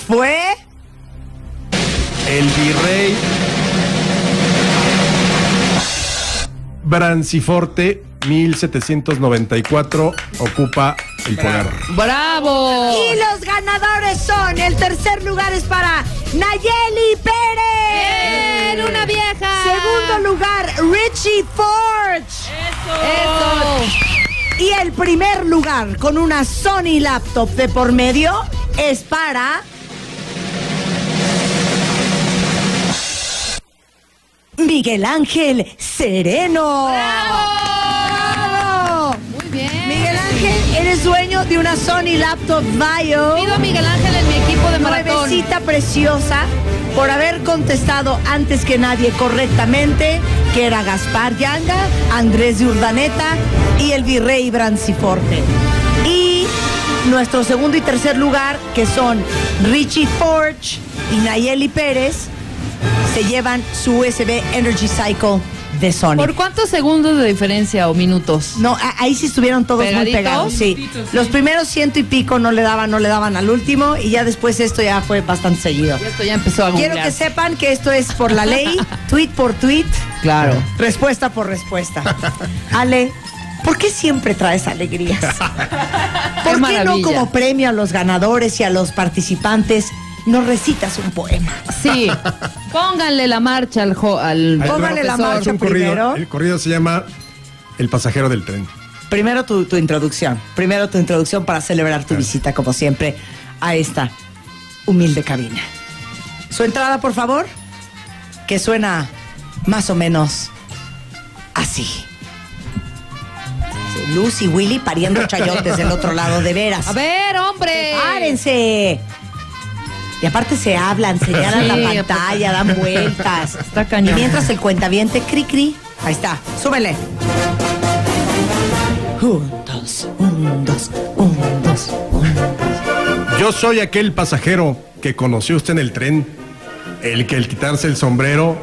Fue el virrey Branciforte, 1794, ocupa el poder. ¡Bravo! Y los ganadores son, el tercer lugar es para Nayeli Pérez. ¡Bien! ¡Una vieja! Segundo lugar, Richie Forge. ¡Eso! Y el primer lugar, con una Sony laptop de por medio, es para Miguel Ángel Sereno. ¡Bravo! Muy bien. Miguel Ángel, eres dueño de una Sony laptop Vaio. Pido a Miguel Ángel en mi equipo de maratón. Nuevecita preciosa, por haber contestado antes que nadie correctamente, que era Gaspar Yanga, Andrés de Urdaneta y el virrey Branciforte. Y nuestro segundo y tercer lugar, que son Richie Forge y Nayeli Pérez, se llevan su USB Energy Cycle de Sony. ¿Por cuántos segundos de diferencia o minutos? No, ahí sí estuvieron todos muy ¿Pegaditos? pegados, sí. Los primeros 100 y pico no le daban al último, y ya después esto ya fue bastante seguido. Y esto ya empezó a googlear. Quiero que sepan que esto es por la ley, tweet por tweet, Claro. respuesta por respuesta. Ale, ¿por qué siempre traes alegrías? ¿Por qué no, maravilla. como premio a los ganadores y a los participantes, nos recitas un poema? Sí. Pónganle la marcha al Póngale la profesor. marcha Un corrido. primero. El corrido se llama El pasajero del tren. Primero tu introducción. Primero tu introducción para celebrar tu visita, como siempre, a esta humilde cabina. Su entrada, por favor, que suena más o menos así. Luz y Willy pariendo chayotes del otro lado, de veras. A ver, hombre. ¡Párense! Y aparte se hablan, señalan Sí, la pantalla, dan vueltas. Está cañón. Y mientras el cuentaviente, cri cri. Ahí está, súbele. Juntos, juntos, juntos, juntos. Yo soy aquel pasajero que conoció usted en el tren, el que al quitarse el sombrero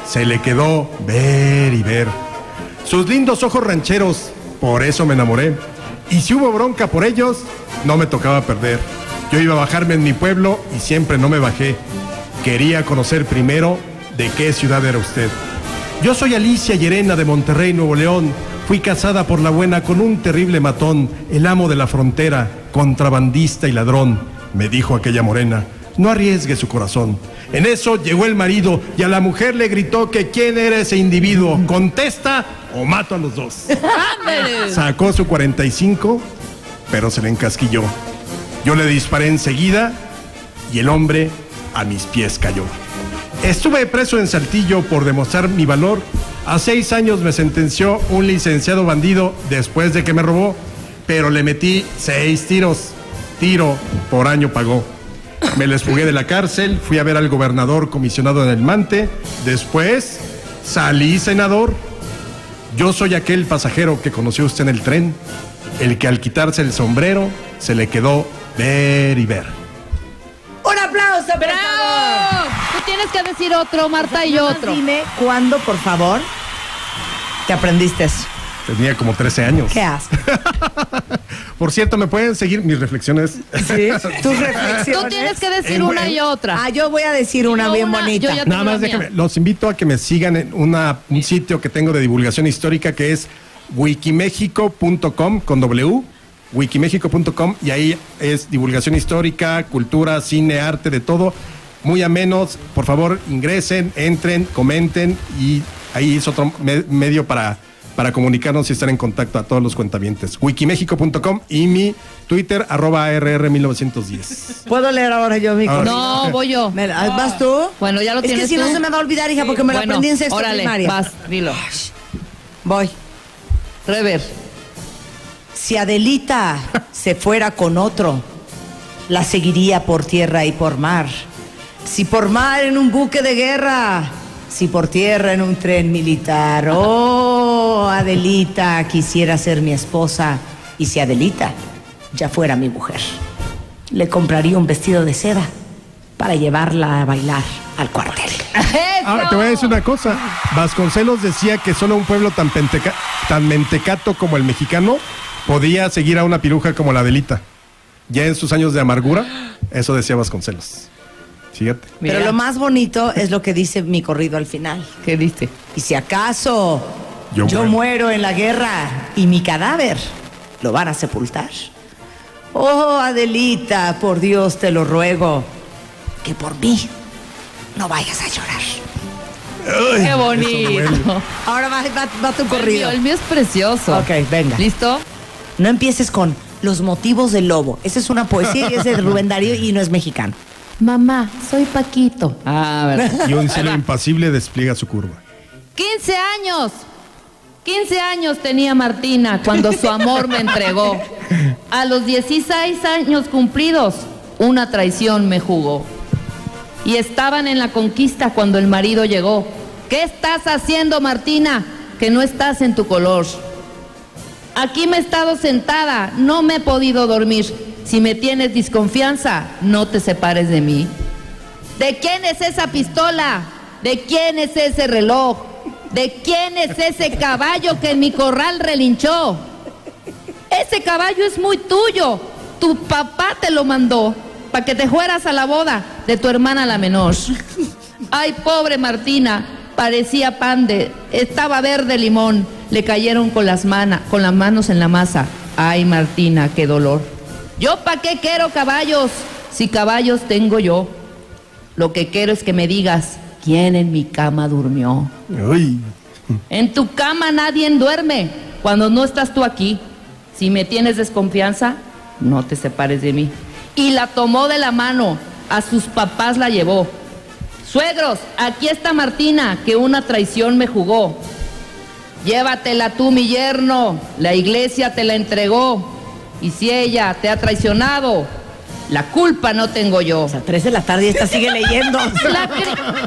se le quedó ver y ver. Sus lindos ojos rancheros, por eso me enamoré. Y si hubo bronca por ellos, no me tocaba perder. Yo iba a bajarme en mi pueblo y siempre no me bajé. Quería conocer primero de qué ciudad era usted. Yo soy Alicia Llerena de Monterrey, Nuevo León. Fui casada por la buena con un terrible matón, el amo de la frontera, contrabandista y ladrón. Me dijo aquella morena, no arriesgue su corazón. En eso llegó el marido y a la mujer le gritó que quién era ese individuo. Contesta o mato a los dos. Sacó su 45, pero se le encasquilló. Yo le disparé enseguida y el hombre a mis pies cayó. Estuve preso en Saltillo por demostrar mi valor. A 6 años me sentenció un licenciado bandido después de que me robó, pero le metí 6 tiros. Tiro por año pagó. Me les fugué de la cárcel, fui a ver al gobernador comisionado en el Mante, después salí senador. Yo soy aquel pasajero que conoció usted en el tren, el que al quitarse el sombrero se le quedó ver y ver. ¡Un aplauso, por favor! ¡Bravo! Tú tienes que decir otro, Marta, y otro. Dime cuándo, por favor, te aprendiste eso. Tenía como 13 años. ¿Qué haces? Por cierto, ¿me pueden seguir mis reflexiones? Sí, tus reflexiones. Tú tienes que decir una y otra. Ah, yo voy a decir una Yo bien una, bonita. yo ya- Nada más la mía. déjame, los invito a que me sigan en un sitio que tengo de divulgación histórica que es wikimexico.com con W, wikimexico.com, y ahí es divulgación histórica, cultura, cine, arte, de todo. Muy amenos, por favor ingresen, entren, comenten, y ahí es otro medio para comunicarnos y estar en contacto a todos los cuentavientes. Wikimexico.com y mi Twitter, @RR1910. ¿Puedo leer ahora yo mi Ahora. No, voy yo. ¿Vas tú? Bueno, ya lo Es tienes que si no tú. se me va a olvidar, hija, porque me lo Bueno, aprendí en sexto órale, primaria. vas, dilo. Voy. Rever. Si Adelita se fuera con otro, la seguiría por tierra y por mar. Si por mar en un buque de guerra, si por tierra en un tren militar. Oh, Adelita quisiera ser mi esposa. Y si Adelita ya fuera mi mujer, le compraría un vestido de seda para llevarla a bailar al cuartel. Ahora, te voy a decir una cosa. Vasconcelos decía que solo un pueblo tan mentecato como el mexicano podía seguir a una piruja como la Adelita. Ya en sus años de amargura, eso decía Vasconcelos. Fíjate. Pero lo más bonito es lo que dice mi corrido al final. ¿Qué dice? Y si acaso Yo muero en la guerra y mi cadáver lo van a sepultar. Oh, Adelita, por Dios te lo ruego, que por mí no vayas a llorar. ¡Qué bonito! Ahora va tu corrido. El mío es precioso. Ok, venga. ¿Listo? No empieces con los motivos del lobo. Esa es una poesía y es de Rubén Darío y no es mexicano. Mamá, soy Paquito. Ah, ¿verdad? Y un cielo impasible despliega su curva. 15 años. 15 años tenía Martina cuando su amor me entregó. A los 16 años cumplidos, una traición me jugó. Y estaban en la conquista cuando el marido llegó. ¿Qué estás haciendo, Martina? Que no estás en tu color. Aquí me he estado sentada, no me he podido dormir. Si me tienes desconfianza, no te separes de mí. ¿De quién es esa pistola? ¿De quién es ese reloj? ¿De quién es ese caballo que en mi corral relinchó? Ese caballo es muy tuyo. Tu papá te lo mandó para que te fueras a la boda de tu hermana la menor. Ay, pobre Martina, parecía estaba verde limón. Le cayeron con las manos en la masa. Ay, Martina, qué dolor. ¿Yo pa' qué quiero caballos? Si caballos tengo yo. Lo que quiero es que me digas quién en mi cama durmió. Uy. En tu cama nadie duerme cuando no estás tú aquí. Si me tienes desconfianza, no te separes de mí. Y la tomó de la mano, a sus papás la llevó. Suegros, aquí está Martina, que una traición me jugó. Llévatela tú, mi yerno, la iglesia te la entregó. Y si ella te ha traicionado, la culpa no tengo yo. O sea, 3 de la tarde y esta sigue leyendo.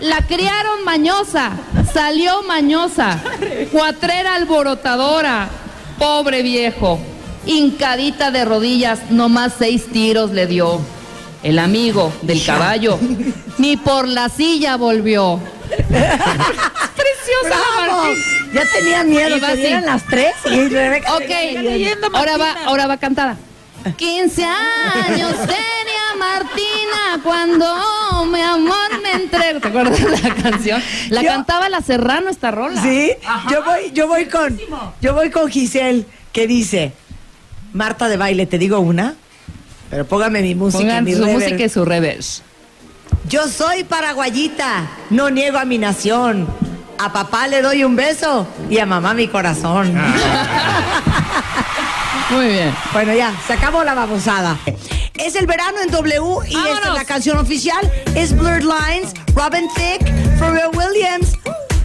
La criaron mañosa, salió mañosa, cuatrera alborotadora, pobre viejo, hincadita de rodillas, nomás 6 tiros le dio. El amigo del caballo ni por la silla volvió. Preciosa Martín. Ya tenía miedo, Iba que así. dieran las 3 y Rebeca Ok, ahora va cantada. 15 años tenía Martina cuando mi amor me entregó. ¿Te acuerdas de la canción? La cantaba la Serrano esta rola. Sí, yo voy con Giselle, que dice: Marta de Baile, te digo una, pero póngame mi música. Pongan mi su reverb. música y su reverse. Yo soy paraguayita, no niego a mi nación. A papá le doy un beso y a mamá mi corazón. Muy bien. Bueno, ya, se acabó la babosada. Es el verano en W y esta es la canción oficial. Es Blurred Lines, Robin Thicke, Pharrell Williams.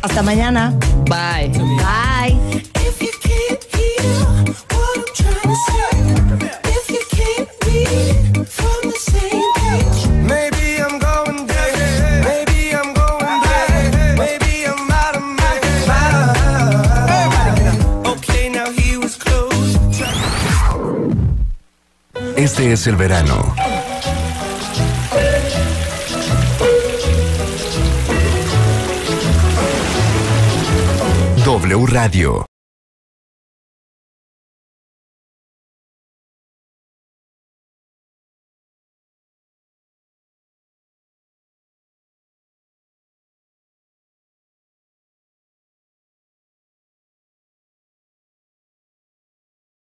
Hasta mañana. Bye. Bye. If you can't hear what I'm trying to say, if you can't read from the same page, maybe I'm going dead, maybe I'm going blind, maybe I'm out of my mind. Okay, now he was close. Este es el verano. W Radio.